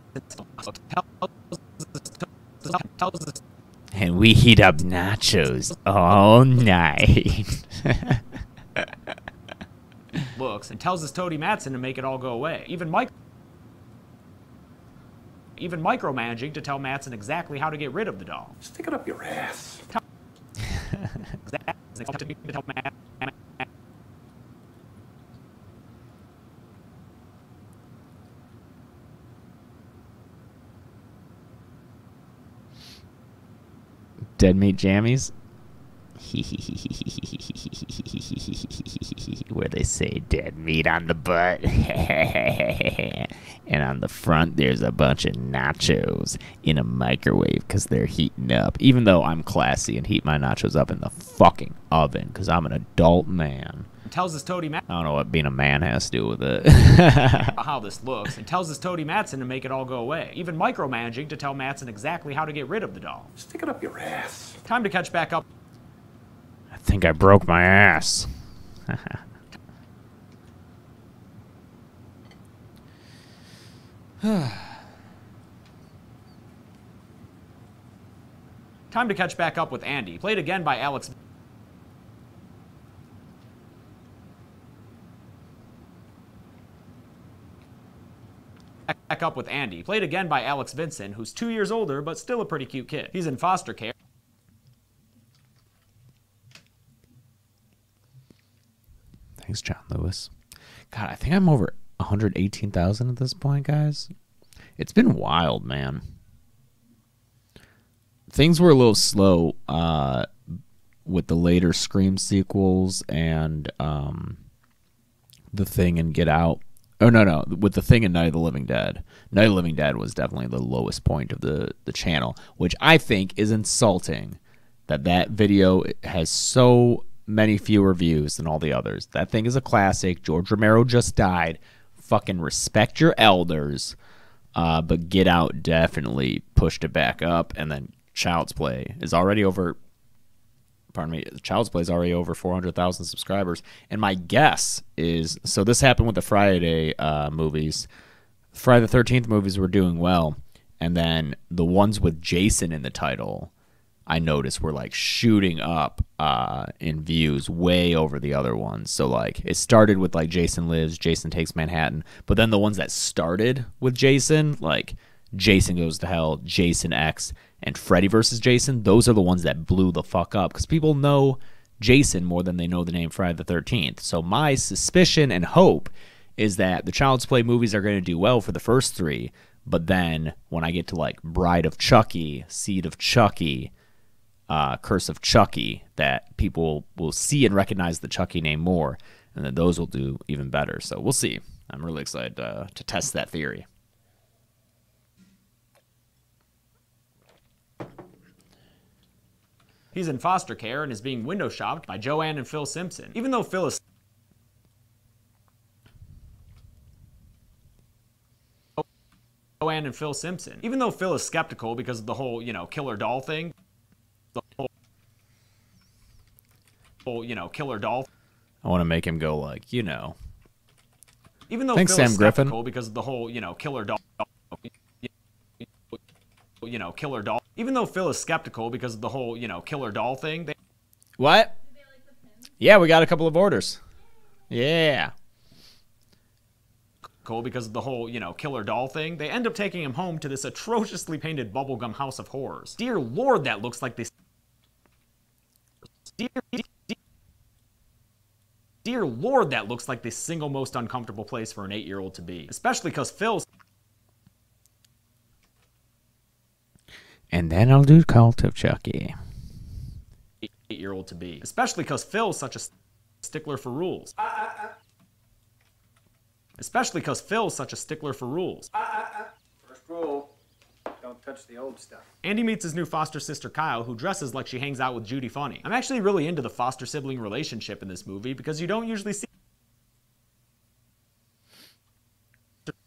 tells his and we heat up nachos all night. looks and tells his toady Mattson to make it all go away, even micromanaging to tell Mattson exactly how to get rid of the doll. Stick it up your ass. Dead meat jammies. Where they say dead meat on the butt. And on the front, there's a bunch of nachos in a microwave because they're heating up. Even though I'm classy and heat my nachos up in the fucking oven because I'm an adult man. Tells his toady I don't know what being a man has to do with it. how this looks, and tells his toady Matson to make it all go away. Even micromanaging to tell Matson exactly how to get rid of the doll. Stick it up your ass. Time to catch back up. I think I broke my ass. Time to catch back up with Andy, played again by Alex. Back up with Andy, played again by Alex Vincent, who's 2 years older but still a pretty cute kid. He's in foster care. Thanks, John Lewis. God, I think I'm over 118,000 at this point, guys. It's been wild, man. Things were a little slow with the later Scream sequels and The Thing and Get Out. Oh, no. With The Thing and Night of the Living Dead. Night of the Living Dead was definitely the lowest point of the channel, which I think is insulting that video has so many fewer views than all the others. That thing is a classic. George Romero just died. Fucking respect your elders. But Get Out definitely pushed it back up. And then Child's Play is already over... Pardon me. Child's Play is already over 400,000 subscribers. And my guess is... So this happened with the Friday movies. Friday the 13th movies were doing well. And then the ones with Jason in the title... I noticed were like shooting up in views way over the other ones. So like it started with like Jason Lives, Jason Takes Manhattan, but then the ones that started with Jason, like Jason Goes to Hell, Jason X, and Freddy vs. Jason, those are the ones that blew the fuck up because people know Jason more than they know the name Friday the 13th. So my suspicion and hope is that the Child's Play movies are going to do well for the first three, but then when I get to like Bride of Chucky, Seed of Chucky, Curse of Chucky, that people will see and recognize the Chucky name more, and then those will do even better. So we'll see. I'm really excited to test that theory. He's in foster care and is being window shopped by Joanne and Phil Simpson. Even though Phil is... Joanne and Phil Simpson. Even though Phil is skeptical because of the whole, killer doll thing, killer doll. I want to make him go like, Even though Thanks, Phil Sam is Griffin. skeptical because of the whole, killer doll. Killer doll. Even though Phil is skeptical because of the whole, killer doll thing. What? Yeah, we got a couple of orders. Yeah. Because of the whole, killer doll thing, they end up taking him home to this atrociously painted bubblegum house of horrors. Dear Lord, that looks like this. Dear Lord, that looks like the single most uncomfortable place for an 8-year-old to be. Especially because Phil's... And then I'll do Cult of Chucky. 8-year-old to be. Especially because Phil's such a stickler for rules. Especially because Phil's such a stickler for rules. First rule, don't touch the old stuff. Andy meets his new foster sister Kyle, who dresses like she hangs out with Judy Funny. I'm actually really into the foster sibling relationship in this movie because you don't usually see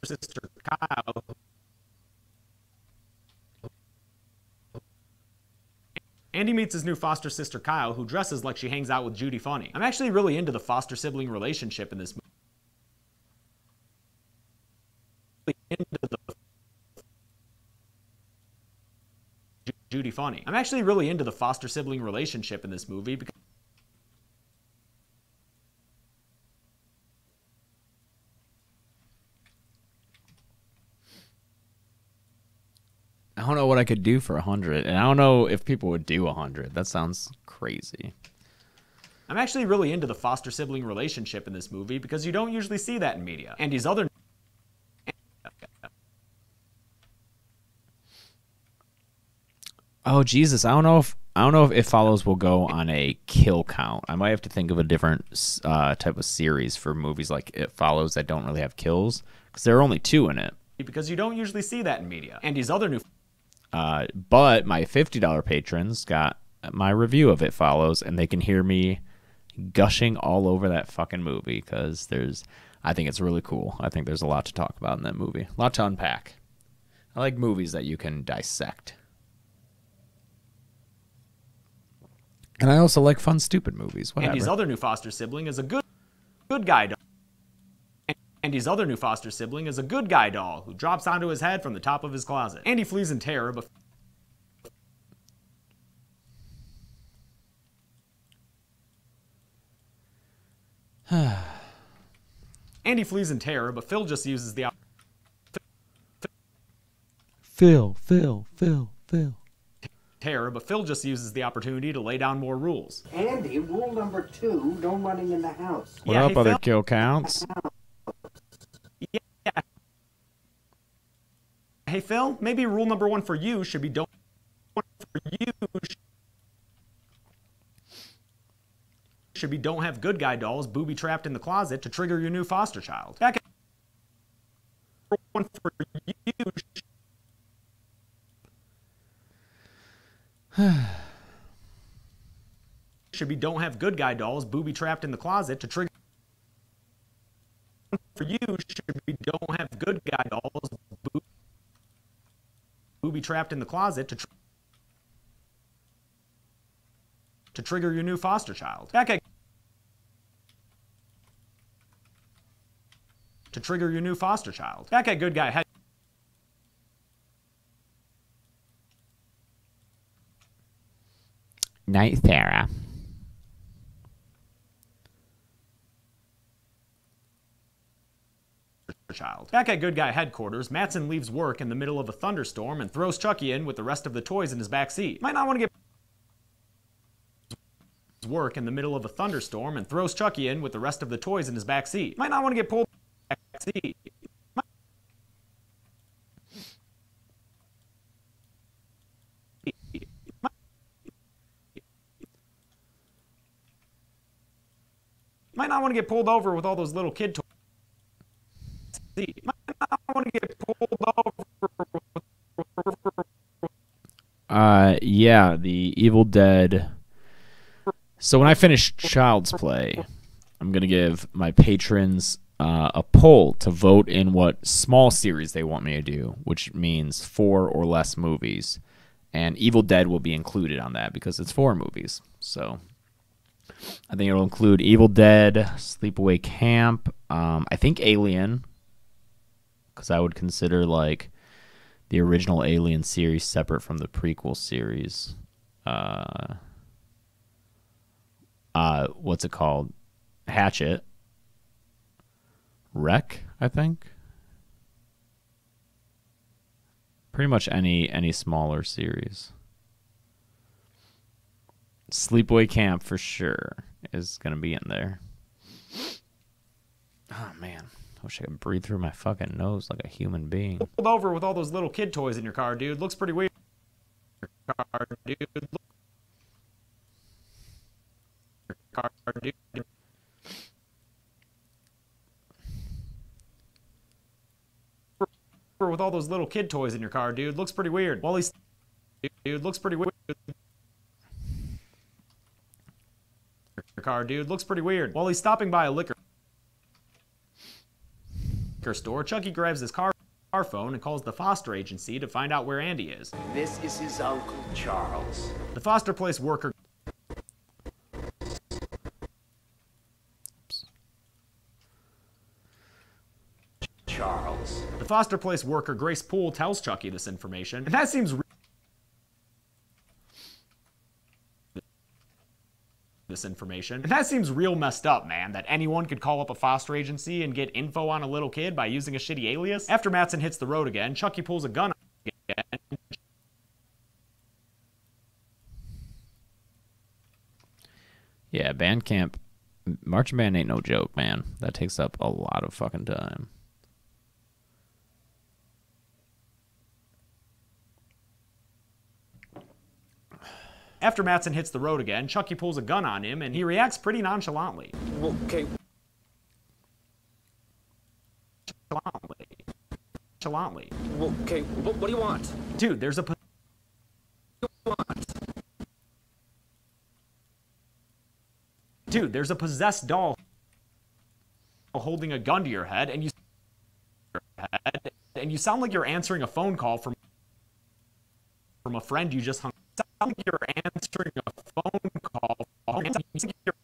sister Kyle. Andy meets his new foster sister Kyle, who dresses like she hangs out with Judy Funny. I'm actually really into the foster sibling relationship in this movie. Judy Funny. I'm actually really into the foster sibling relationship in this movie because I don't know what I could do for 100, and I don't know if people would do 100. That sounds crazy. I'm actually really into the foster sibling relationship in this movie because you don't usually see that in media. Andy's other... Oh, Jesus, I don't know if I don't know if It Follows will go on a kill count. I might have to think of a different type of series for movies like It Follows that don't really have kills, because there are only 2 in it. Because you don't usually see that in media. Andy's other new... But my $50 patrons got my review of It Follows, and they can hear me gushing all over that fucking movie, because I think it's really cool. I think there's a lot to talk about in that movie. A lot to unpack. I like movies that you can dissect. And I also like fun, stupid movies. Whatever. Andy's other new foster sibling is a good guy doll. Andy's other new foster sibling is a good guy doll who drops onto his head from the top of his closet. Andy flees in terror, but... Andy flees in terror, but Phil just uses the... Phil. terror, but Phil just uses the opportunity to lay down more rules. Andy, rule number 2, no running in the house. What Yeah, up, hey, other Phil? kill counts? Yeah. Hey, Phil, maybe rule number 1 for you should be don't have good guy dolls booby trapped in the closet to trigger your new foster child. Back at one for you should be don't have good guy dolls booby trapped in the closet to trigger. For you should be don't have good guy dolls booby trapped in the closet to trigger your new foster child. Back at to trigger your new foster child. Back at good guy head. Night, Sarah. Child. Back at good guy headquarters, Mattson leaves work in the middle of a thunderstorm and throws Chucky in with the rest of the toys in his back seat. Might not want to get work in the middle of a thunderstorm and throws Chucky in with the rest of the toys in his back seat. Might not want to get pulled back seat. Might not want to get pulled over with all those little kid toys. Might not want to get pulled over. Yeah, the Evil Dead. So when I finish Child's Play, I'm going to give my patrons a poll to vote in what small series they want me to do, which means 4 or less movies. And Evil Dead will be included on that because it's 4 movies. So I think it'll include Evil Dead, Sleepaway Camp, I think Alien, because I would consider like the original Alien series separate from the prequel series. What's it called? Hatchet. Wreck, I think. Pretty much any smaller series. Sleepaway Camp for sure is going to be in there. Oh, man. I wish I could breathe through my fucking nose like a human being. Pulled over with all those little kid toys in your car, dude. Looks pretty weird. Car, dude. Car, dude. With all those little kid toys in your car, dude. Looks pretty weird. Dude, looks pretty weird. Your car, dude. Looks pretty weird. While he's stopping by a liquor store, Chucky grabs his car phone and calls the foster agency to find out where Andy is. This is his Uncle Charles. The foster place worker Charles. The foster place worker Grace Poole tells Chucky this information, and that seems real messed up, man, that anyone could call up a foster agency and get info on a little kid by using a shitty alias. After Mattson hits the road again, Chucky pulls a gun again. Yeah, band camp. Marching band ain't no joke, man. That takes up a lot of fucking time. After Mattson hits the road again, Chucky pulls a gun on him, and he reacts pretty nonchalantly. Okay. Nonchalantly. Okay, what do you want? Dude, there's a... Dude, there's a possessed doll holding a gun to your head, and you sound like you're answering a phone call from a friend you just hung. You sound like you're answering a phone call. You sound like you're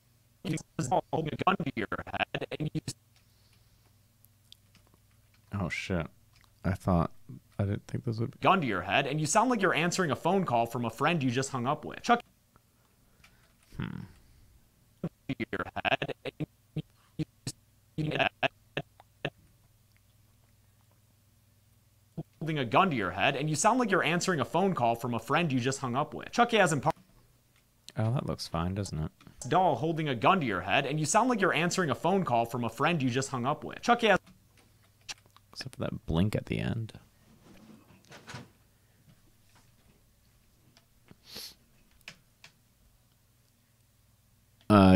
holding a gun to your head, and you... Oh shit! I didn't think this would be... gun to your head, and you sound like you're answering a phone call from a friend you just hung up with. Chuck. Your head, and holding a gun to your head, and you sound like you're answering a phone call from a friend you just hung up with. Chucky hasn't... Oh, that looks fine, doesn't it? Doll holding a gun to your head, and you sound like you're answering a phone call from a friend you just hung up with. Chucky has... Except for that blink at the end.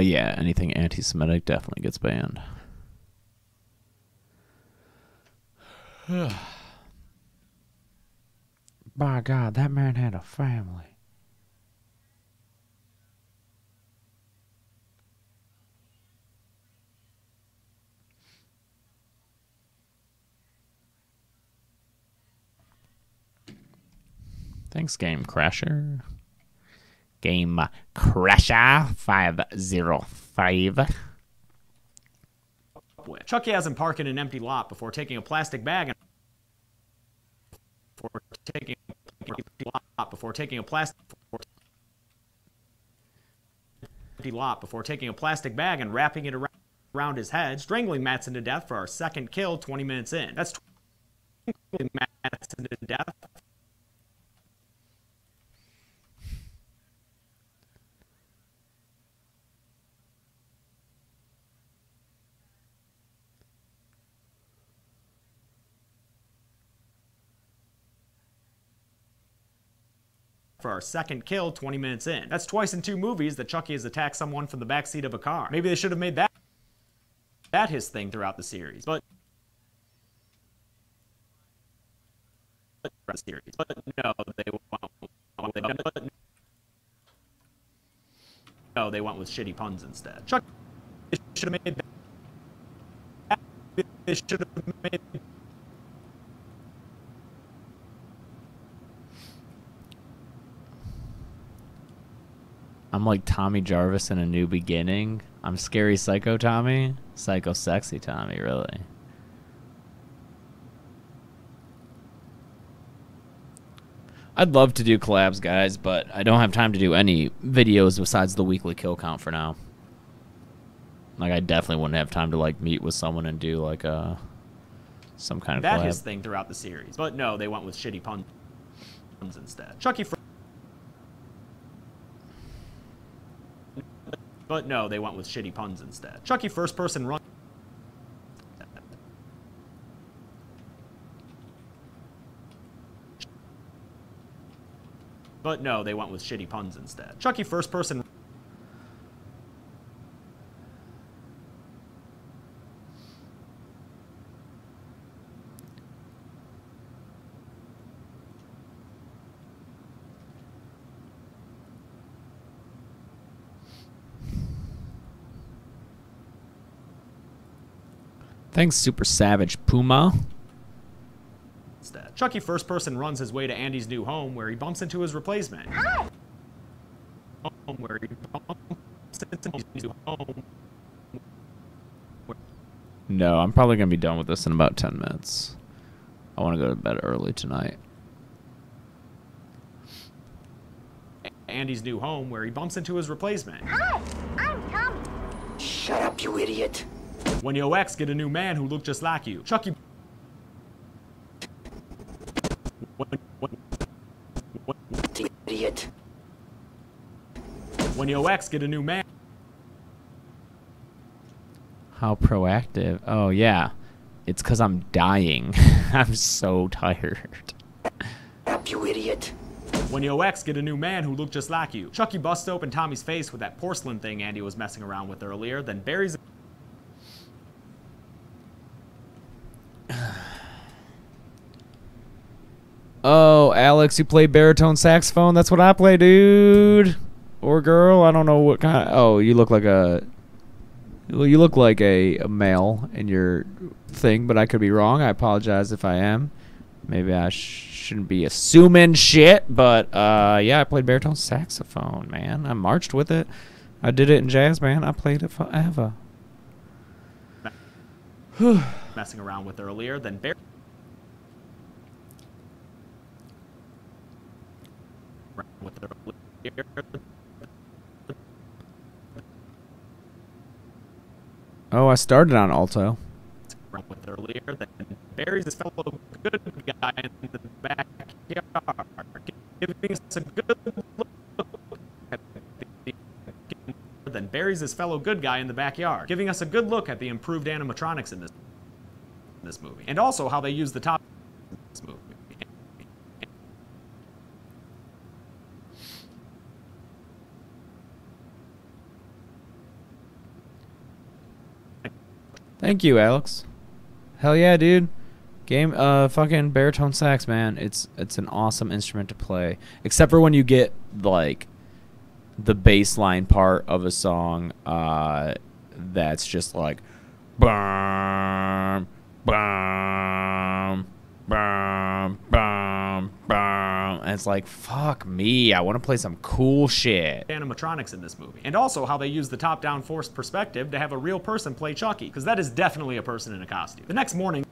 Yeah, anything anti-Semitic definitely gets banned. By God, that man had a family. Thanks, Game Crasher. Game Crasher 505. Chucky has him park in an empty lot before taking a plastic bag and before taking a plastic bag and wrapping it around his head, strangling Mattson to death for our second kill 20 minutes in. That's strangling Mattson to death for our second kill 20 minutes in. That's twice in 2 movies that Chucky has attacked someone from the backseat of a car. Maybe they should have made that his thing throughout the series, but no, they went with shitty puns instead. Chucky should have made that. They should have made... I'm like Tommy Jarvis in A New Beginning. I'm scary psycho Tommy. Psycho sexy Tommy, really. I'd love to do collabs, guys, but I don't have time to do any videos besides the weekly kill count for now. Like, I definitely wouldn't have time to, like, meet with someone and do, like, some kind of collab. That his thing throughout the series. But no, they went with shitty puns instead. But no, they went with shitty puns instead. Chucky first person run. But no, they went with shitty puns instead. Chucky first person. Thanks, Super Savage Puma. Chucky first person runs his way to Andy's new home where he bumps into his replacement. No, I'm probably going to be done with this in about 10 minutes. I want to go to bed early tonight. Andy's new home where he bumps into his replacement. Hi, I'm Tommy. Shut up, you idiot. When your ex get a new man who looked just like you. Chucky. Idiot. When your ex get a new man. How proactive. Oh, yeah. It's because I'm dying. I'm so tired. Up, you idiot. When Yo X get a new man who looked just like you. Chucky busts open Tommy's face with that porcelain thing Andy was messing around with earlier, then buries it. Oh, Alex, you play baritone saxophone? That's what I play, dude. Or girl, I don't know what kind of... Oh, you look like a... Well, you look like a male in your thing, but I could be wrong. I apologize if I am. Maybe I shouldn't be assuming shit, but yeah, I played baritone saxophone, man. I marched with it. I did it in jazz band. I played it forever. Messing around with earlier, then buries... Oh, I started on alto. with earlier, then buries his fellow good guy in the backyard, giving us a good look at then buries his fellow good guy in the backyard, giving us a good look at the improved animatronics in this movie, and also how they use the top in this movie. Thank you, Alex. Hell yeah, dude. Game, fucking baritone sax, man. It's an awesome instrument to play. Except for when you get, like, the bass line part of a song, that's just like, bum, bum, bum, bum, bum. And it's like, fuck me, I want to play some cool shit. Animatronics in this movie, and also how they use the top-down forced perspective to have a real person play Chucky, because that is definitely a person in a costume. The next morning,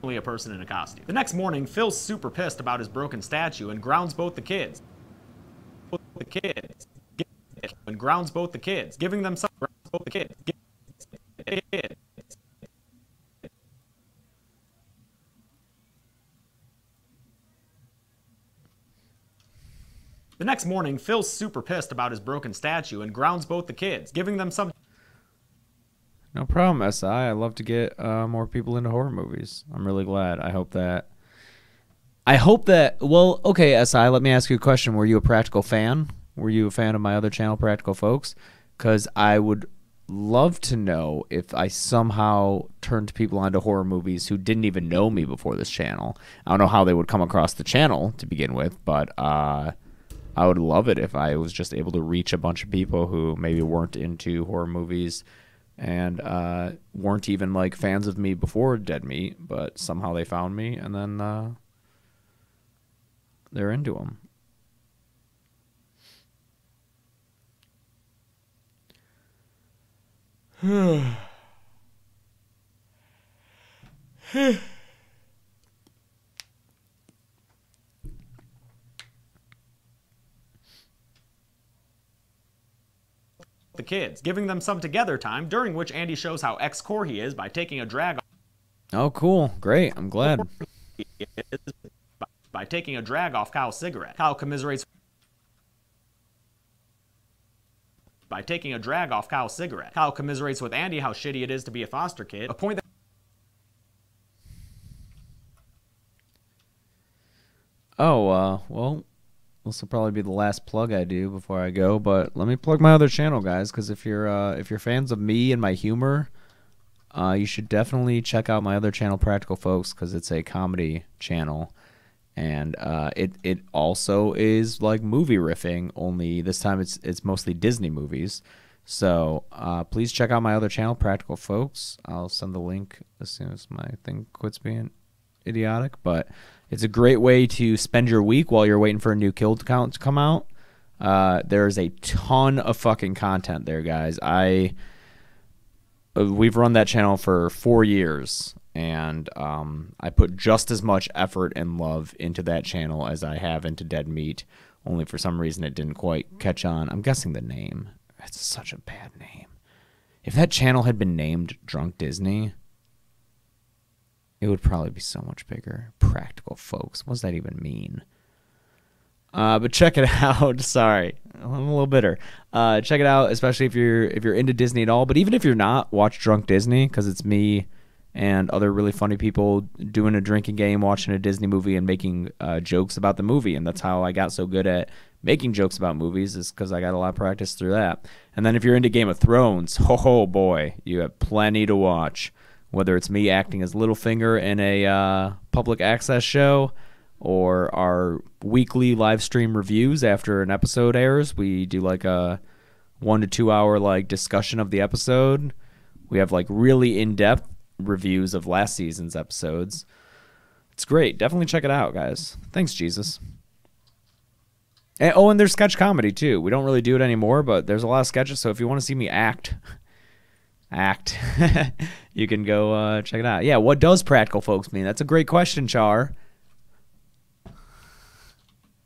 a person in a costume. The next morning, Phil's super pissed about his broken statue and grounds both the kids. And grounds both the kids, giving them some. Both the kids. The next morning, Phil's super pissed about his broken statue and grounds both the kids, giving them some. No problem, SI. I love to get more people into horror movies. I'm really glad. I hope that... Well, okay, SI, let me ask you a question. Were you a Practical fan? Were you a fan of my other channel, Practical Folks? Because I would love to know if I somehow turned people onto horror movies who didn't even know me before this channel. I don't know how they would come across the channel to begin with, but I would love it if I was just able to reach a bunch of people who maybe weren't into horror movies and weren't even like fans of me before Dead Meat, but somehow they found me and then they're into them. The kids, giving them some together time, during which Andy shows how ex-core he is by taking a drag. Oh, cool. Great. I'm glad. By taking a drag off Kyle's cigarette. Kyle commiserates. By taking a drag off Kyle's cigarette. Kyle commiserates with Andy how shitty it is to be a foster kid. A point that. Oh, well, this will probably be the last plug I do before I go, but let me plug my other channel, guys, because if you're fans of me and my humor, you should definitely check out my other channel, Practical Folks, because it's a comedy channel, and it also is like movie riffing, only this time it's mostly Disney movies. So please check out my other channel, Practical Folks. I'll send the link as soon as my thing quits being idiotic, but it's a great way to spend your week while you're waiting for a new kill count to come out. There's a ton of fucking content there, guys. We've run that channel for 4 years, and I put just as much effort and love into that channel as I have into Dead Meat, only for some reason it didn't quite catch on. I'm guessing the name. It's such a bad name. If that channel had been named Drunk Disney, it would probably be so much bigger. Practical Folks. What does that even mean? But check it out. Sorry, I'm a little bitter. Check it out, especially if you're into Disney at all. But even if you're not, watch Drunk Disney, because it's me and other really funny people doing a drinking game, watching a Disney movie, and making jokes about the movie. And that's how I got so good at making jokes about movies, is because I got a lot of practice through that. And then if you're into Game of Thrones, oh boy, you have plenty to watch. Whether it's me acting as Littlefinger in a public access show, or our weekly live stream reviews after an episode airs. We do like a 1 to 2 hour like discussion of the episode. We have like really in-depth reviews of last season's episodes. It's great. Definitely check it out, guys. Thanks, Jesus. And there's sketch comedy too. We don't really do it anymore, but there's a lot of sketches. So if you want to see me act, you can go check it out. Yeah, what does practical folks mean? That's a great question, Char.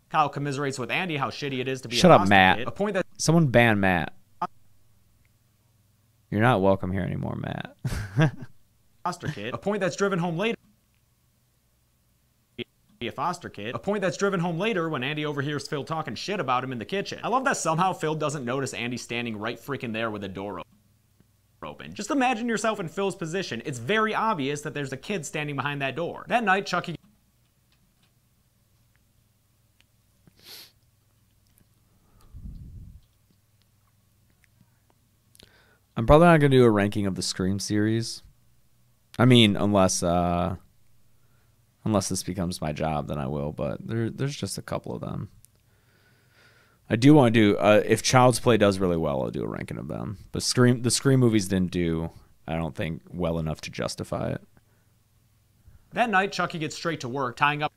Kyle commiserates with Andy how shitty it is to be Shut a up, foster Matt. kid. A point that Someone ban Matt. You're not welcome here anymore, Matt. foster kid. A point that's driven home later. Be a foster kid. A point that's driven home later when Andy overhears Phil talking shit about him in the kitchen. I love that somehow Phil doesn't notice Andy standing right freaking there with the door open. Just imagine yourself in Phil's position. It's very obvious that there's a kid standing behind that door. That night, Chucky I'm probably not going to do a ranking of the Scream series. I mean, unless this becomes my job, then I will. But there's just a couple of them. I do want to do, if Child's Play does really well, I'll do a ranking of them. But the Scream movies didn't do, I don't think, well enough to justify it. That night, Chucky gets straight to work, tying up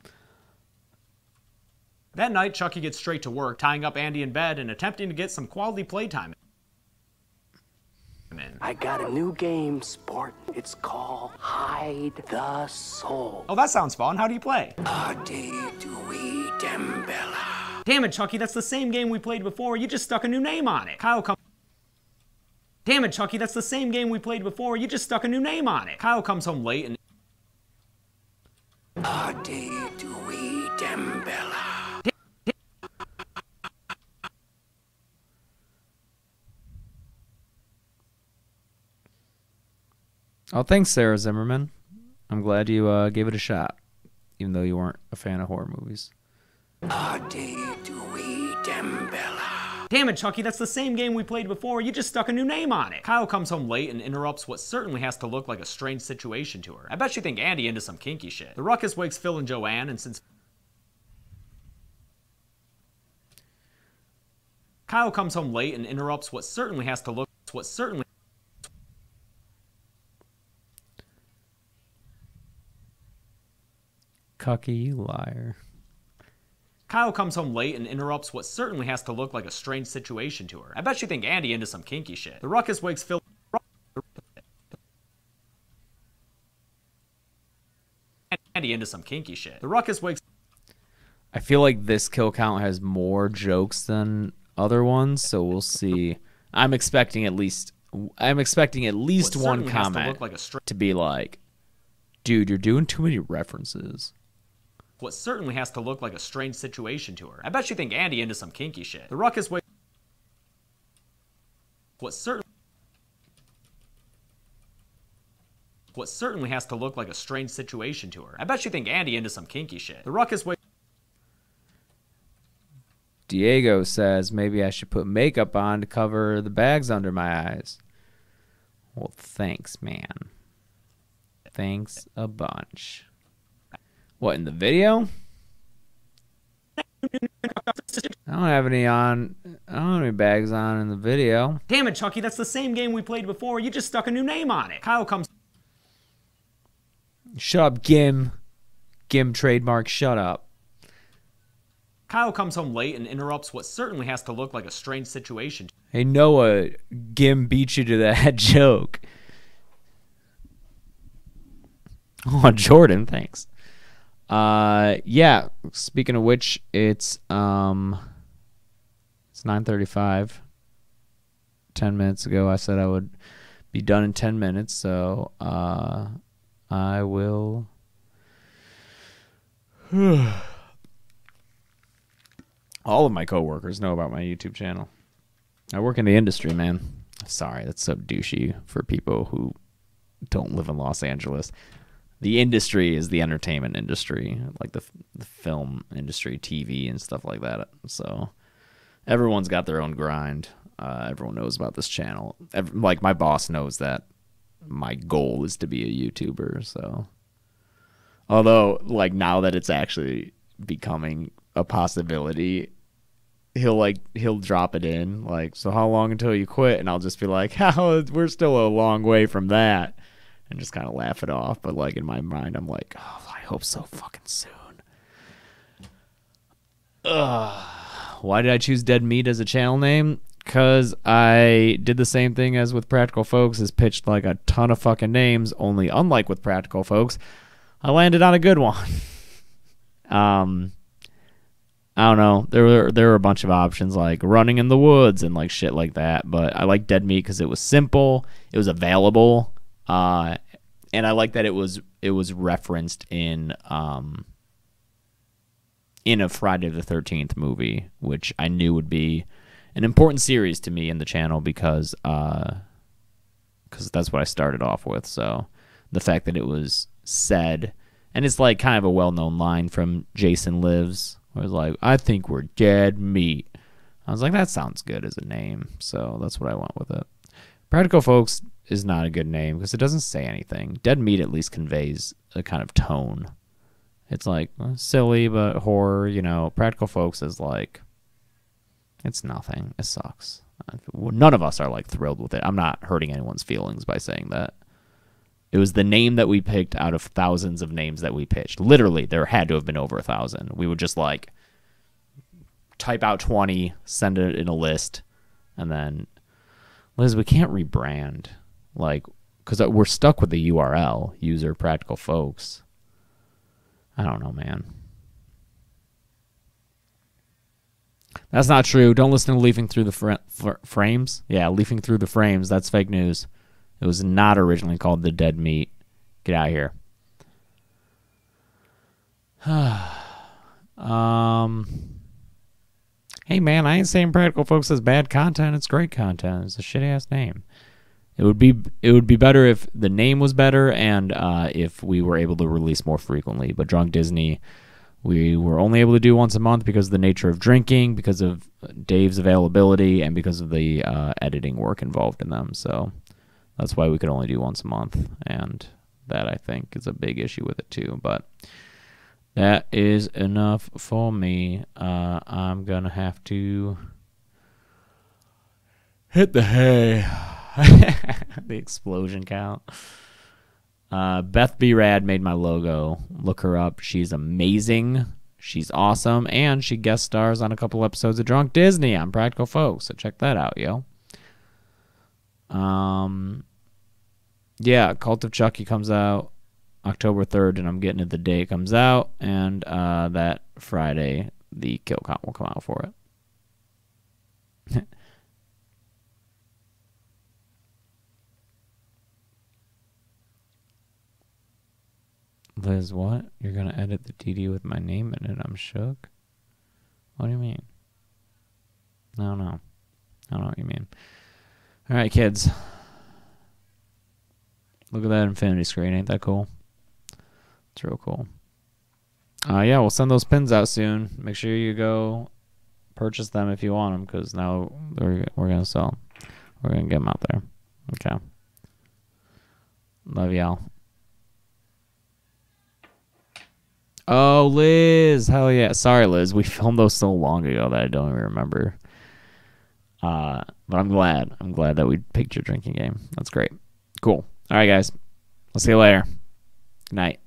Andy in bed and attempting to get some quality playtime in. I got a new game, sport. It's called Hide the Soul. Oh, that sounds fun. How do you play? Ade Dewey Dembella. Damn it, Chucky, that's the same game we played before. You just stuck a new name on it. Damn it, Chucky, that's the same game we played before. You just stuck a new name on it. Kyle comes home late and Ade Dewey Dembella. Oh, thanks, Sarah Zimmerman. I'm glad you gave it a shot, even though you weren't a fan of horror movies. Ade Dewey Dembella. Damn it, Chucky, that's the same game we played before. You just stuck a new name on it. Kyle comes home late and interrupts what certainly has to look like a strange situation to her. I bet you think Andy into some kinky shit. The ruckus wakes Phil and Joanne, and since Kyle comes home late and interrupts what certainly has to look Cucky, you liar. Kyle comes home late and interrupts what certainly has to look like a strange situation to her. I bet you think Andy into some kinky shit. The ruckus wakes Phil into some kinky shit. The ruckus wakes I feel like this kill count has more jokes than other ones, so we'll see. I'm expecting at least one certainly has to comment look like to be like, dude, you're doing too many references. what certainly has to look like a strange situation to her. I bet you think Andy into some kinky shit. The ruckus wakes what certainly has to look like a strange situation to her. I bet you think Andy into some kinky shit. The ruckus wakes Diego says maybe I should put makeup on to cover the bags under my eyes. Well, thanks, man. Thanks a bunch. What, in the video? I don't have any bags on in the video. Damn it, Chucky, that's the same game we played before. You just stuck a new name on it. Kyle comes Shut up, Gim. Gim trademark, shut up. Kyle comes home late and interrupts what certainly has to look like a strange situation. Hey, Noah, Gim beat you to that joke. Oh, Jordan, thanks. Yeah, speaking of which, it's 9:35. 10 minutes ago, I said I would be done in 10 minutes, so I will. All of my coworkers know about my YouTube channel. I work in the industry, man. Sorry, that's so douchey for people who don't live in Los Angeles. The industry is the entertainment industry, like the film industry, TV and stuff like that. So everyone's got their own grind. Everyone knows about this channel. Like my boss knows that my goal is to be a YouTuber. So, although like now that it's actually becoming a possibility, he'll drop it in like, so how long until you quit? And I'll just be like, how, we're still a long way from that. And just kind of laugh it off. But, like, in my mind, I'm like, oh, I hope so fucking soon. Why did I choose Dead Meat as a channel name? Because I did the same thing as with Practical Folks, is pitched, like, a ton of fucking names. Only, unlike with Practical Folks, I landed on a good one. I don't know. There were a bunch of options, like Running in the Woods and, like, shit like that. But I like Dead Meat because it was simple. It was available. And I like that it was referenced in a Friday the 13th movie, which I knew would be an important series to me in the channel because that's what I started off with. So the fact that it was said, and it's like kind of a well-known line from Jason Lives, where it's like, I think we're dead meat. I was like, that sounds good as a name. So that's what I went with it. Practical Folks is not a good name because it doesn't say anything. Dead Meat at least conveys a kind of tone. It's like silly but horror, you know. Practical Folks is like, it's nothing. It sucks. None of us are like thrilled with it. I'm not hurting anyone's feelings by saying that. It was the name that we picked out of thousands of names that we pitched. Literally, there had to have been over 1,000. We would just like type out 20, send it in a list, and then, Liz, we can't rebrand. Like, because we're stuck with the URL, user Practical Folks. I don't know, man. That's not true. Don't listen to Leafing Through the Frames. Yeah, Leafing Through the Frames. That's fake news. It was not originally called The Dead Meat. Get out of here. Hey, man, I ain't saying Practical Folks is bad content. It's great content. It's a shitty-ass name. It would be better if the name was better and if we were able to release more frequently. But Drunk Disney, we were only able to do once a month because of the nature of drinking, because of Dave's availability, and because of the editing work involved in them. So that's why we could only do once a month, and that, I think, is a big issue with it too. But that is enough for me. I'm going to have to hit the hay. The explosion count. Beth B. Rad made my logo. Look her up. She's amazing. She's awesome. And she guest stars on a couple episodes of Drunk Disney on Practical Folks. So check that out, yo. Yeah, Cult of Chucky comes out October 3rd, and I'm getting it the day it comes out. And that Friday, the kill count will come out for it. Liz, what? You're going to edit the TD with my name in it? I'm shook. What do you mean? No. I don't know what you mean. All right, kids. Look at that infinity screen. Ain't that cool? It's real cool. Yeah, we'll send those pins out soon. Make sure you go purchase them if you want them, because now we're going to sell them. We're going to get them out there. Okay. Love y'all. Oh, Liz. Hell yeah. Sorry, Liz. We filmed those so long ago that I don't even remember. But I'm glad. I'm glad that we picked your drinking game. That's great. Cool. All right, guys. I'll see you later. Good night.